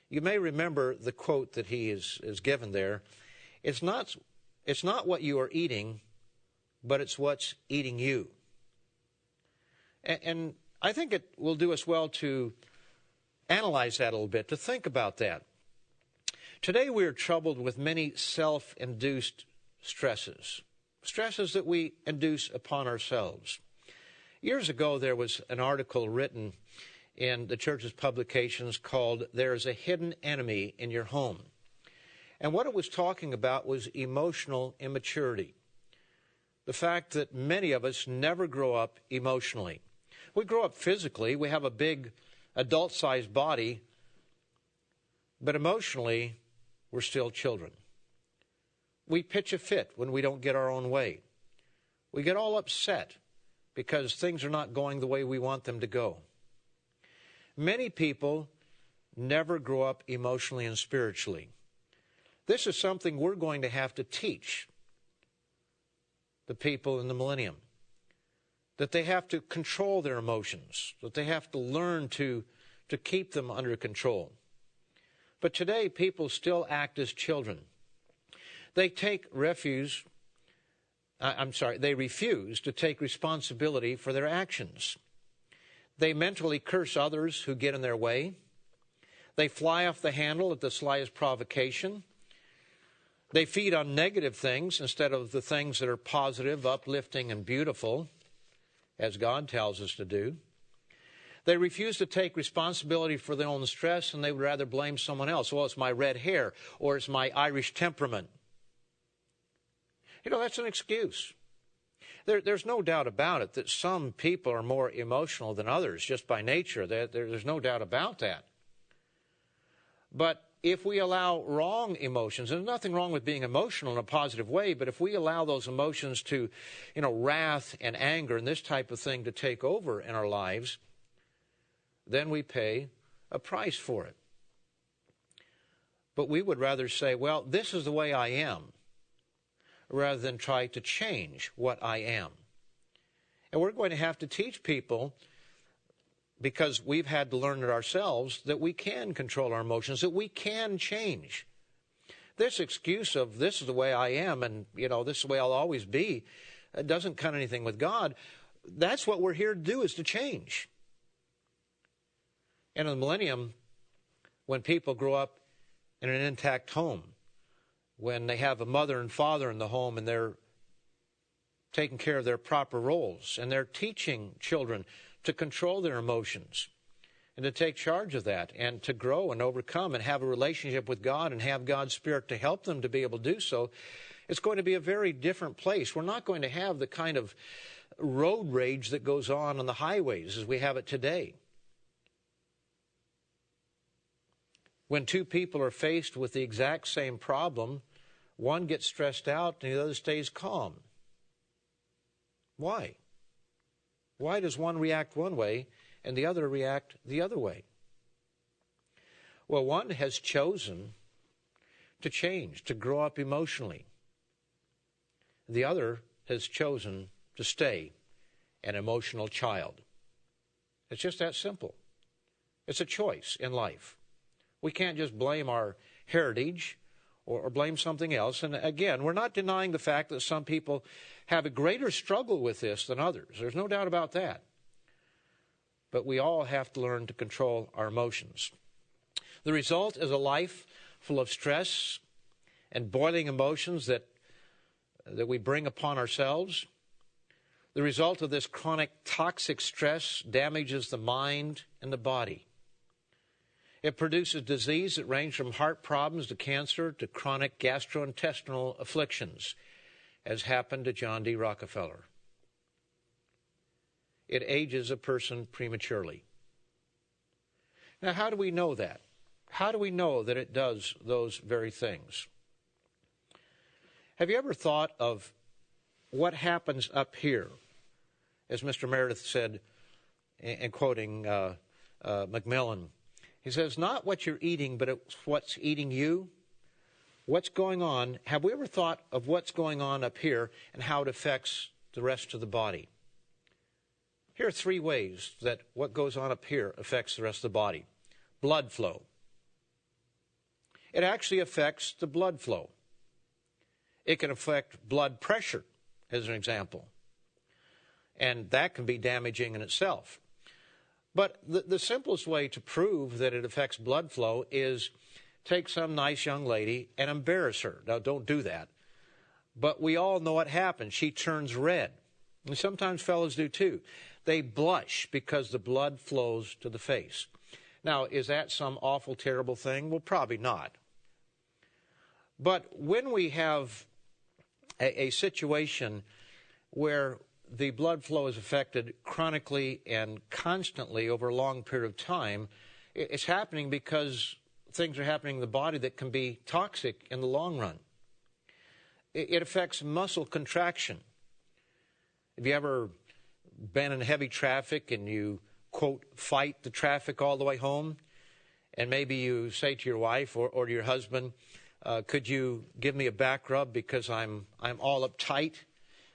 You may remember the quote that he is given there. It's not what you are eating, but it's what's eating you. And I think it will do us well to analyze that a little bit, to think about that. Today we are troubled with many self-induced stresses that we induce upon ourselves. Years ago, there was an article written in the church's publications called "There's a Hidden Enemy in Your Home." And what it was talking about was emotional immaturity. The fact that many of us never grow up emotionally. We grow up physically. We have a big adult-sized body. But emotionally, we're still children. We pitch a fit when we don't get our own way. We get all upset because things are not going the way we want them to go. Many people never grow up emotionally and spiritually. This is something we're going to have to teach the people in the millennium, that they have to control their emotions, that they have to learn to keep them under control. But today, people still act as children. They refuse to take responsibility for their actions. They mentally curse others who get in their way. They fly off the handle at the slightest provocation. They feed on negative things instead of the things that are positive, uplifting, and beautiful, as God tells us to do. They refuse to take responsibility for their own stress, and they would rather blame someone else. Well, it's my red hair, or it's my Irish temperament. That's an excuse. There's no doubt about it that some people are more emotional than others, just by nature. There's no doubt about that. But if we allow wrong emotions, there's nothing wrong with being emotional in a positive way, but if we allow those emotions to, wrath and anger and this type of thing to take over in our lives, then we pay a price for it. But we would rather say, well, this is the way I am, rather than try to change what I am. And we're going to have to teach people, because we've had to learn it ourselves, that we can control our emotions, that we can change. This excuse of this is the way I am and, this is the way I'll always be, it doesn't cut anything with God. That's what we're here to do, is to change. And in the millennium, when people grow up in an intact home, when they have a mother and father in the home and they're taking care of their proper roles and they're teaching children to control their emotions and to take charge of that and to grow and overcome and have a relationship with God and have God's Spirit to help them to be able to do so, it's going to be a very different place. We're not going to have the kind of road rage that goes on the highways as we have it today. When two people are faced with the exact same problem, one gets stressed out and the other stays calm. Why? Why does one react one way and the other react the other way? Well, one has chosen to change, to grow up emotionally. The other has chosen to stay an emotional child. It's just that simple. It's a choice in life. We can't just blame our heritage or blame something else. And again, we're not denying the fact that some people have a greater struggle with this than others. There's no doubt about that. But we all have to learn to control our emotions. The result is a life full of stress and boiling emotions that we bring upon ourselves. The result of this chronic toxic stress damages the mind and the body. It produces disease that range from heart problems to cancer to chronic gastrointestinal afflictions, as happened to John D. Rockefeller. It ages a person prematurely. Now, how do we know that? How do we know that it does those very things? Have you ever thought of what happens up here? As Mr. Meredith said, in quoting Macmillan, he says, not what you're eating, but it's what's eating you. What's going on? Have we ever thought of what's going on up here and how it affects the rest of the body? Here are 3 ways that what goes on up here affects the rest of the body. Blood flow. It actually affects the blood flow. It can affect blood pressure, as an example. and that can be damaging in itself. But the simplest way to prove that it affects blood flow is take some nice young lady and embarrass her. Now, don't do that. But we all know what happens. She turns red. And sometimes fellows do too. They blush because the blood flows to the face. Now, is that some awful, terrible thing? Well, probably not. But when we have a situation where the blood flow is affected chronically and constantly over a long period of time, it's happening because things are happening in the body that can be toxic in the long run. It affects muscle contraction. Have you ever been in heavy traffic and you, quote, fight the traffic all the way home? And maybe you say to your wife or to your husband, could you give me a back rub because I'm all uptight,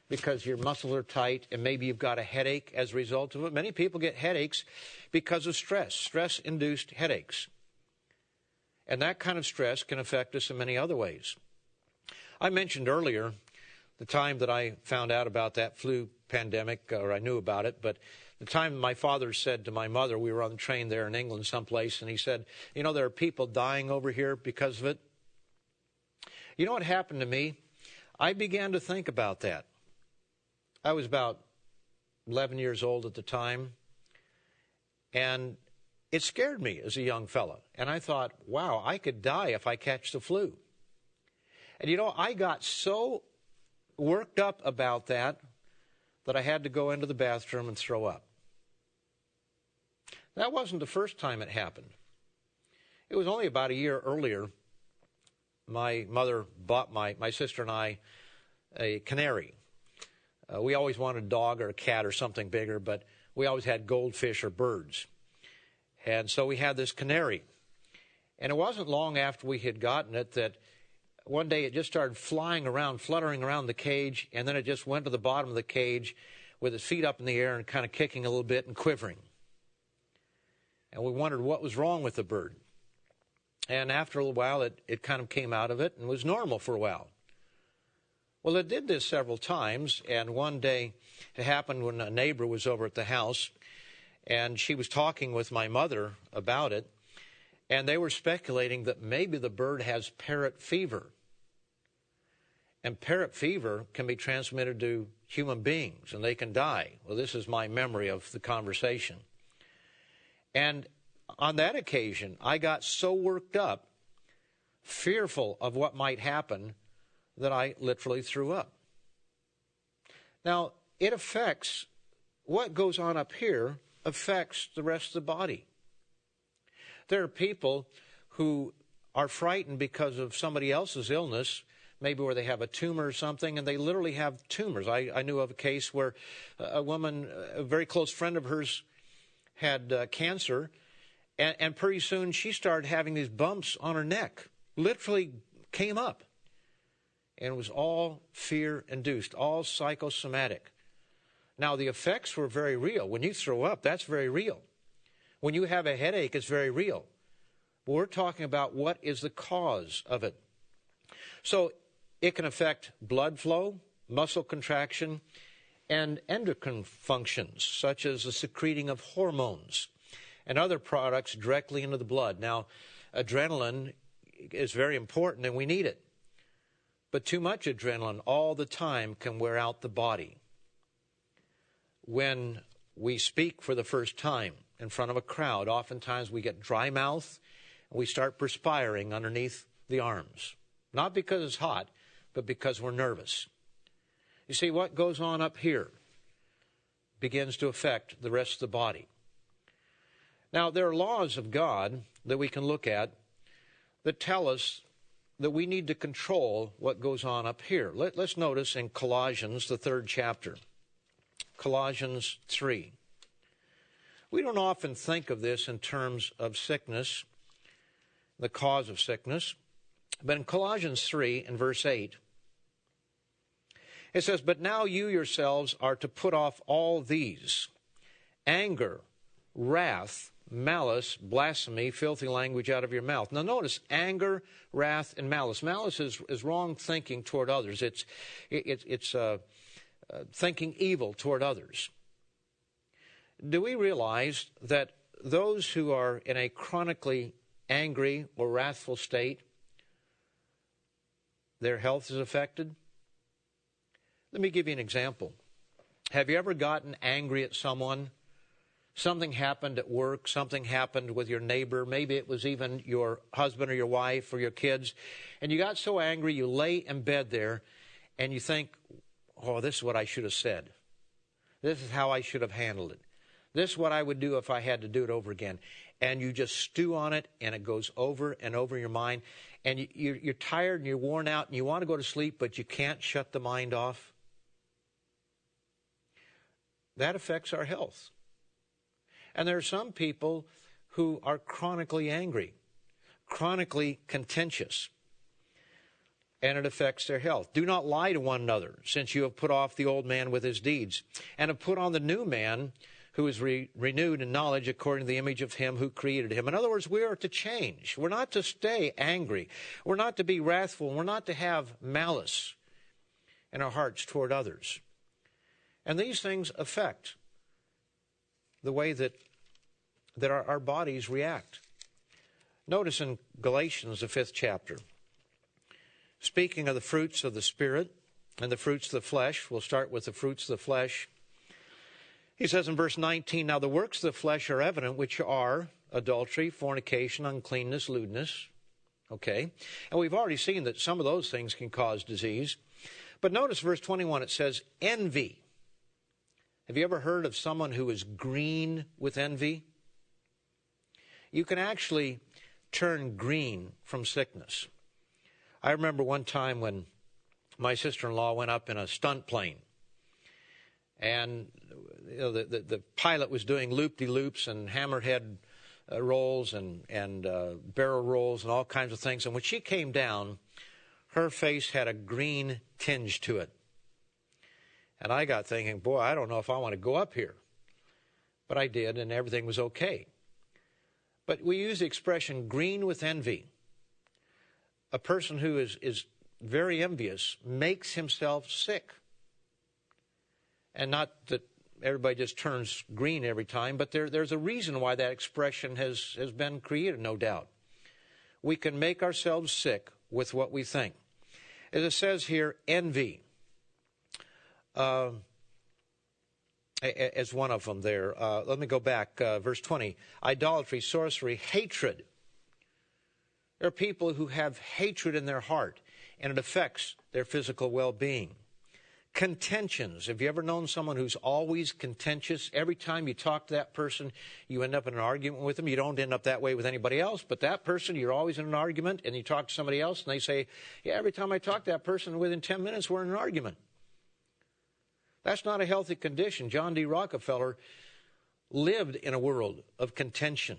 because your muscles are tight, and maybe you've got a headache as a result of it. Many people get headaches because of stress-induced headaches. And that kind of stress can affect us in many other ways. I mentioned earlier the time that I found out about that flu pandemic, or I knew about it, but the time my father said to my mother, we were on the train there in England someplace, and he said, you know, there are people dying over here because of it. You know what happened to me? I began to think about that. I was about 11 years old at the time, and it scared me as a young fella. And I thought, wow, I could die if I catch the flu. And you know, I got so worked up about that I had to go into the bathroom and throw up. That wasn't the first time it happened. It was only about a year earlier. My mother bought my sister and I a canary. We always wanted a dog or a cat or something bigger, but we always had goldfish or birds. And so we had this canary. And it wasn't long after we had gotten it that one day it just started flying around, fluttering around the cage, and then it just went to the bottom of the cage with its feet up in the air and kind of kicking a little bit and quivering. And we wondered what was wrong with the bird. And after a little while, it kind of came out of it and was normal for a while. Well, it did this several times, and one day it happened when a neighbor was over at the house, and she was talking with my mother about it, and they were speculating that maybe the bird has parrot fever. And parrot fever can be transmitted to human beings, and they can die. Well, this is my memory of the conversation. And on that occasion, I got so worked up, fearful of what might happen, that I literally threw up. Now, it affects, what goes on up here affects the rest of the body. There are people who are frightened because of somebody else's illness, maybe where they have a tumor or something, and they literally have tumors. I knew of a case where a woman, a very close friend of hers, had cancer, and pretty soon she started having these bumps on her neck, literally came up. And it was all fear-induced, all psychosomatic. Now, the effects were very real. When you throw up, that's very real. When you have a headache, it's very real. But we're talking about what is the cause of it. So it can affect blood flow, muscle contraction, and endocrine functions, such as the secreting of hormones and other products directly into the blood. Now, adrenaline is very important, and we need it. But too much adrenaline all the time can wear out the body. When we speak for the first time in front of a crowd, oftentimes we get dry mouth and we start perspiring underneath the arms. Not because it's hot, but because we're nervous. You see, what goes on up here begins to affect the rest of the body. Now, there are laws of God that we can look at that tell us that we need to control what goes on up here. Let's notice in Colossians, the 3rd chapter, Colossians 3. We don't often think of this in terms of sickness, the cause of sickness, but in Colossians 3 and verse 8, it says, "But now you yourselves are to put off all these, anger, wrath, malice, blasphemy, filthy language out of your mouth." Now notice, anger, wrath, and malice. Malice is wrong thinking toward others. It's thinking evil toward others. Do we realize that those who are in a chronically angry or wrathful state, their health is affected? Let me give you an example. Have you ever gotten angry at someone? Something happened at work, something happened with your neighbor, maybe it was even your husband or your wife or your kids, and you got so angry you lay in bed there and you think, oh, this is what I should have said. This is how I should have handled it. This is what I would do if I had to do it over again. And you just stew on it, and it goes over and over in your mind, and you're tired and you're worn out and you want to go to sleep, but you can't shut the mind off. That affects our health. And there are some people who are chronically angry, chronically contentious, and it affects their health. Do not lie to one another, since you have put off the old man with his deeds, and have put on the new man, who is renewed in knowledge according to the image of him who created him. In other words, we are to change. We're not to stay angry. We're not to be wrathful. We're not to have malice in our hearts toward others. And these things affect the way that our bodies react. Notice in Galatians, the 5th chapter, speaking of the fruits of the Spirit and the fruits of the flesh, we'll start with the fruits of the flesh. He says in verse 19, now the works of the flesh are evident, which are adultery, fornication, uncleanness, lewdness. Okay, and we've already seen that some of those things can cause disease. But notice verse 21, it says envy. Have you ever heard of someone who is green with envy? You can actually turn green from sickness. I remember one time when my sister-in-law went up in a stunt plane, and you know, the pilot was doing loop-de-loops and hammerhead rolls and barrel rolls and all kinds of things. And when she came down, her face had a green tinge to it. And I got thinking, boy, I don't know if I want to go up here. But I did, and everything was okay. But we use the expression green with envy. A person who is very envious makes himself sick. And not that everybody just turns green every time, but there's a reason why that expression has been created, no doubt. We can make ourselves sick with what we think. As it says here, envy. As one of them there. Let me go back, verse 20. Idolatry, sorcery, hatred. There are people who have hatred in their heart, and it affects their physical well-being. Contentions. Have you ever known someone who's always contentious? Every time you talk to that person, you end up in an argument with them. You don't end up that way with anybody else, but that person, you're always in an argument, and you talk to somebody else, and they say, yeah, every time I talk to that person, within 10 minutes, we're in an argument. That's not a healthy condition. John D. Rockefeller lived in a world of contention,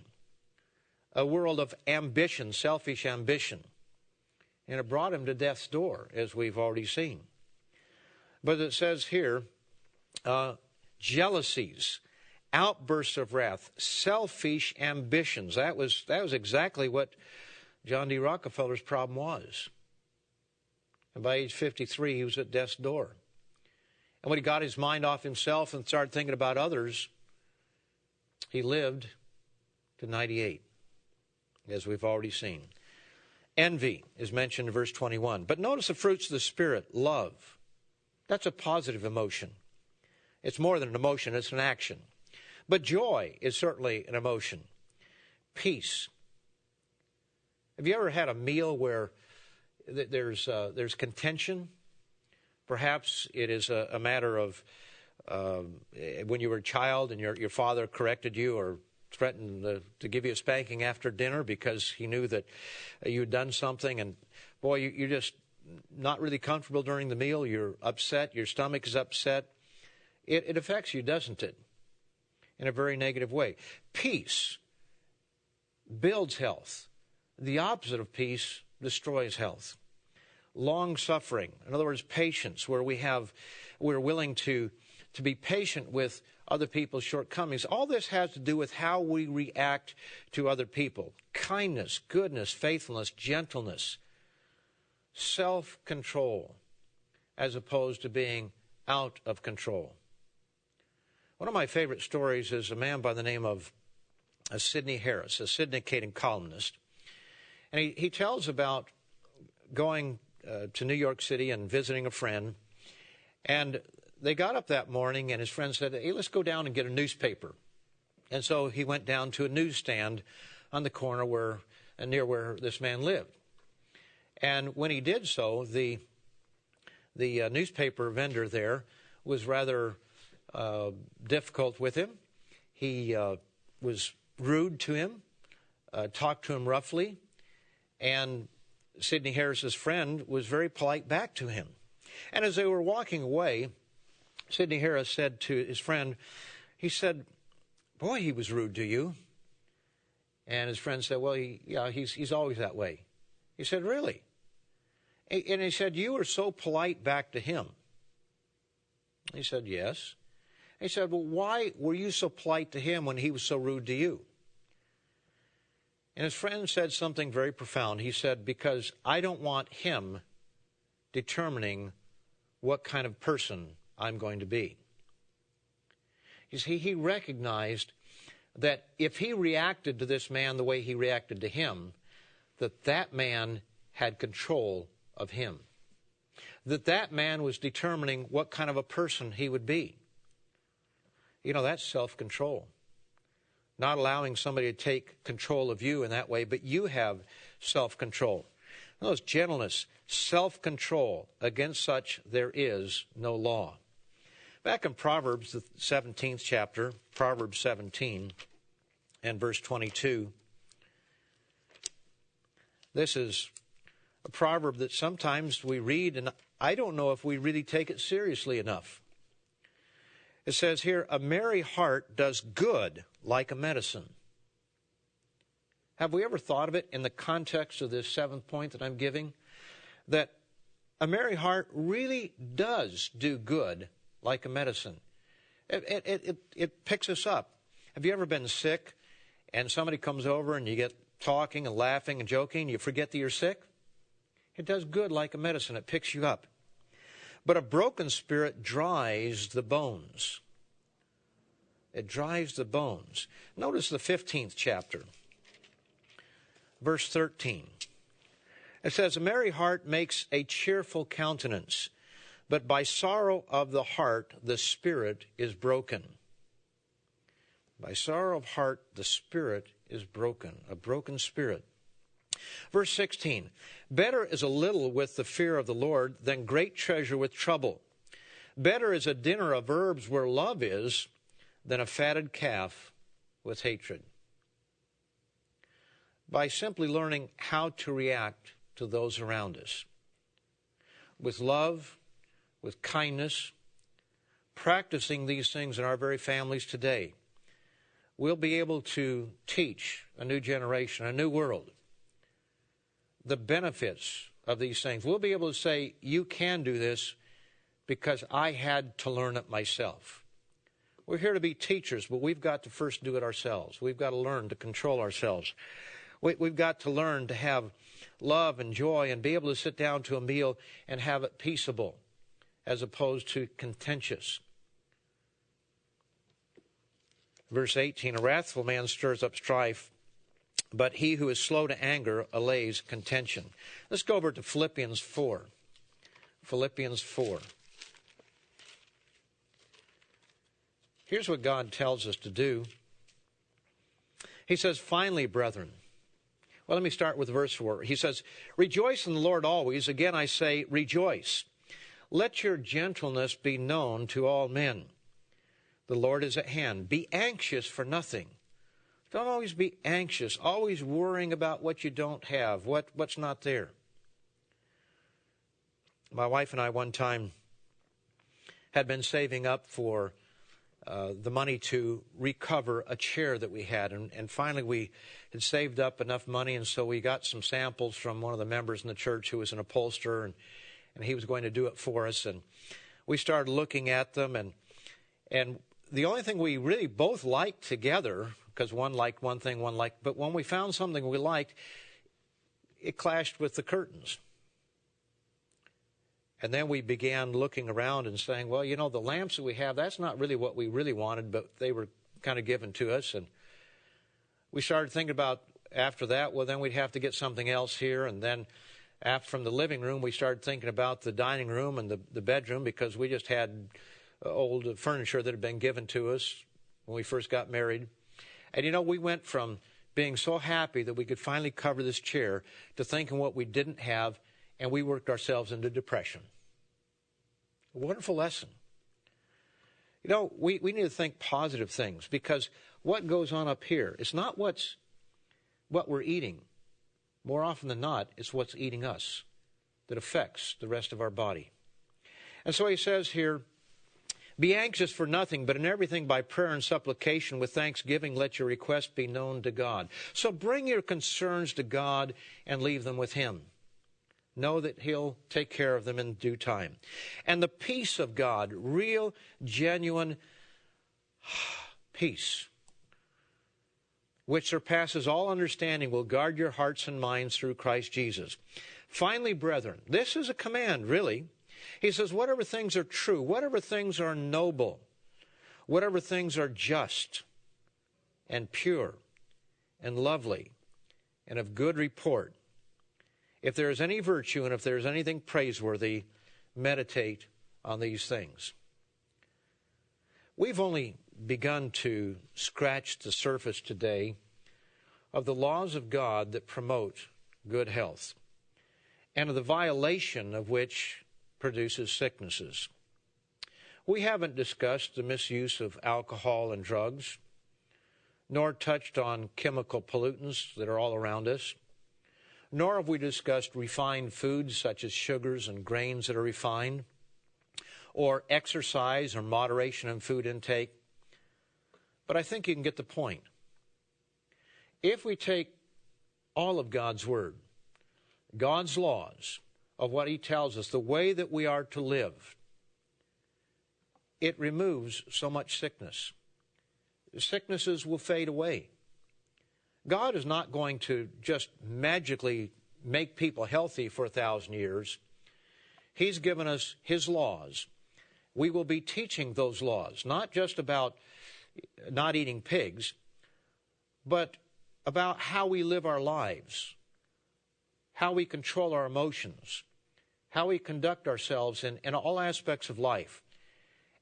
a world of ambition, selfish ambition, and it brought him to death's door, as we've already seen. But it says here, jealousies, outbursts of wrath, selfish ambitions. That was exactly what John D. Rockefeller's problem was. And by age 53, he was at death's door. And when he got his mind off himself and started thinking about others, he lived to 98, as we've already seen. Envy is mentioned in verse 21. But notice the fruits of the Spirit, love. That's a positive emotion. It's more than an emotion, it's an action. But joy is certainly an emotion. Peace. Have you ever had a meal where there's contention? Perhaps it is a matter of when you were a child and your father corrected you or threatened to give you a spanking after dinner because he knew that you had done something, and boy, you're just not really comfortable during the meal. You're upset. Your stomach is upset. It affects you, doesn't it? In a very negative way. Peace builds health. The opposite of peace destroys health. Long-suffering, in other words, patience, where we're willing to be patient with other people's shortcomings. All this has to do with how we react to other people. Kindness, goodness, faithfulness, gentleness, self-control, as opposed to being out of control. One of my favorite stories is a man by the name of Sidney Harris, a syndicated columnist. And he tells about going to New York City and visiting a friend. And they got up that morning, and his friend said, hey, let's go down and get a newspaper. And so he went down to a newsstand on the corner near where this man lived. And when he did so, the newspaper vendor there was rather difficult with him. He was rude to him, talked to him roughly, and Sidney Harris's friend was very polite back to him. And as they were walking away, Sidney Harris said to his friend, he said, boy, he was rude to you. And his friend said, well, he's always that way. He said, really? And he said, you were so polite back to him. He said, yes. He said, well, why were you so polite to him when he was so rude to you? And his friend said something very profound. He said, because I don't want him determining what kind of person I'm going to be. You see, he recognized that if he reacted to this man the way he reacted to him, that man had control of him. That man was determining what kind of a person he would be. You know, that's self-control. Not allowing somebody to take control of you in that way, but you have self-control. Notice gentleness, self-control. Against such there is no law. Back in Proverbs, the 17th chapter, Proverbs 17 and verse 22, this is a proverb that sometimes we read, and I don't know if we really take it seriously enough. It says here, a merry heart does good like a medicine. Have we ever thought of it in the context of this seventh point that I'm giving? That a merry heart really does do good like a medicine. It picks us up. Have you ever been sick and somebody comes over and you get talking and laughing and joking, you forget that you're sick? It does good like a medicine. It picks you up. But a broken spirit dries the bones. It dries the bones. Notice the 15th chapter, verse 13. It says, a merry heart makes a cheerful countenance, but by sorrow of the heart the spirit is broken. By sorrow of heart the spirit is broken, a broken spirit. Verse 16, better is a little with the fear of the Lord than great treasure with trouble. Better is a dinner of herbs where love is than a fatted calf with hatred. By simply learning how to react to those around us, with love, with kindness, practicing these things in our very families today, we'll be able to teach a new generation, a new world, the benefits of these things. We'll be able to say, you can do this because I had to learn it myself. We're here to be teachers, but we've got to first do it ourselves. We've got to learn to control ourselves. We've got to learn to have love and joy and be able to sit down to a meal and have it peaceable as opposed to contentious. Verse 18, a wrathful man stirs up strife, but he who is slow to anger allays contention. Let's go over to Philippians 4. Philippians 4. Here's what God tells us to do. He says, finally, brethren. Well, let me start with verse 4. He says, rejoice in the Lord always. Again, I say, rejoice. Let your gentleness be known to all men. The Lord is at hand. Be anxious for nothing. Don't always be anxious, always worrying about what you don't have, what's not there. My wife and I one time had been saving up for the money to recover a chair that we had. And finally we had saved up enough money, and so we got some samples from one of the members in the church who was an upholsterer, and he was going to do it for us. And we started looking at them, and the only thing we really both liked together, because one liked one thing, one liked, but when we found something we liked, it clashed with the curtains. And then we began looking around and saying, well, the lamps that we have, that's not really what we really wanted, but they were kind of given to us. And we started thinking about after that, well, then we'd have to get something else here. And then from the living room, we started thinking about the dining room and the bedroom, because we just had old furniture that had been given to us when we first got married. And, we went from being so happy that we could finally cover this chair to thinking what we didn't have, and we worked ourselves into depression. A wonderful lesson. We need to think positive things, because what goes on up here is not what we're eating. More often than not, it's what's eating us that affects the rest of our body. And so he says here, be anxious for nothing, but in everything by prayer and supplication with thanksgiving let your requests be known to God. So bring your concerns to God and leave them with him. Know that he'll take care of them in due time. And the peace of God, real, genuine peace, which surpasses all understanding, will guard your hearts and minds through Christ Jesus. Finally, brethren, this is a command, really. He says, whatever things are true, whatever things are noble, whatever things are just and pure and lovely and of good report, if there is any virtue and if there is anything praiseworthy, meditate on these things. We've only begun to scratch the surface today of the laws of God that promote good health, and of the violation of which produces sicknesses. We haven't discussed the misuse of alcohol and drugs, nor touched on chemical pollutants that are all around us, nor have we discussed refined foods such as sugars and grains that are refined, or exercise or moderation in food intake. But I think you can get the point. If we take all of God's Word, God's laws, of what he tells us, the way that we are to live, it removes so much sickness. Sicknesses will fade away. God is not going to just magically make people healthy for 1,000 years. He's given us his laws. We will be teaching those laws, not just about not eating pigs, but about how we live our lives, how we control our emotions, how we conduct ourselves in all aspects of life.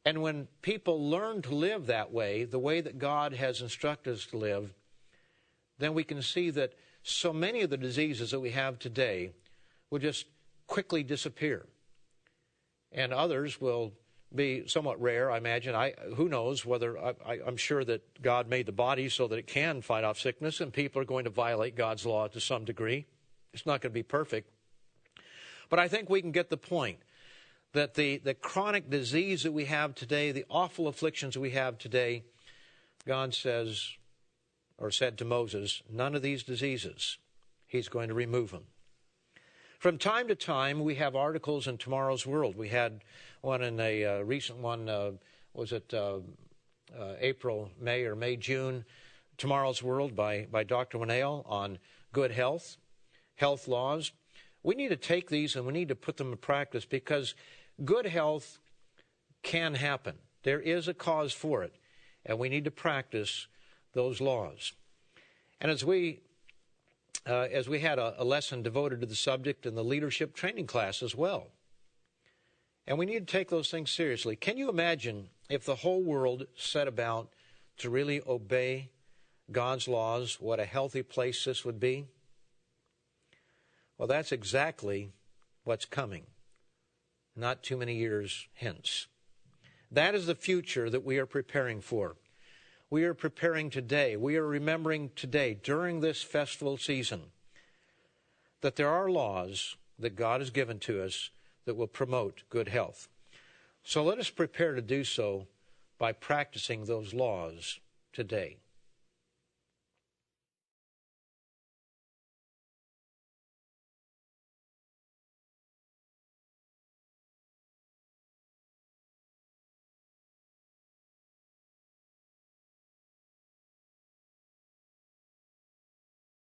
And when people learn to live that way, the way that God has instructed us to live, then we can see that so many of the diseases that we have today will just quickly disappear. And others will be somewhat rare, I imagine. Who knows whether, I'm sure that God made the body so that it can fight off sickness, and people are going to violate God's law to some degree. It's not going to be perfect. But I think we can get the point that the chronic disease that we have today, the awful afflictions that we have today, God says, or said to Moses, none of these diseases, he's going to remove them. From time to time, we have articles in Tomorrow's World. We had one in a recent one, April, May, June, Tomorrow's World by Dr. Winnale on good health, health laws. We need to take these and we need to put them in practice, because good health can happen. There is a cause for it, and we need to practice those laws. And as we had a lesson devoted to the subject in the leadership training class as well. And we need to take those things seriously. Can you imagine if the whole world set about to really obey God's laws, what a healthy place this would be? Well, that's exactly what's coming, not too many years hence. That is the future that we are preparing for. We are preparing today. We are remembering today, during this festival season, that there are laws that God has given to us that will promote good health. So let us prepare to do so by practicing those laws today.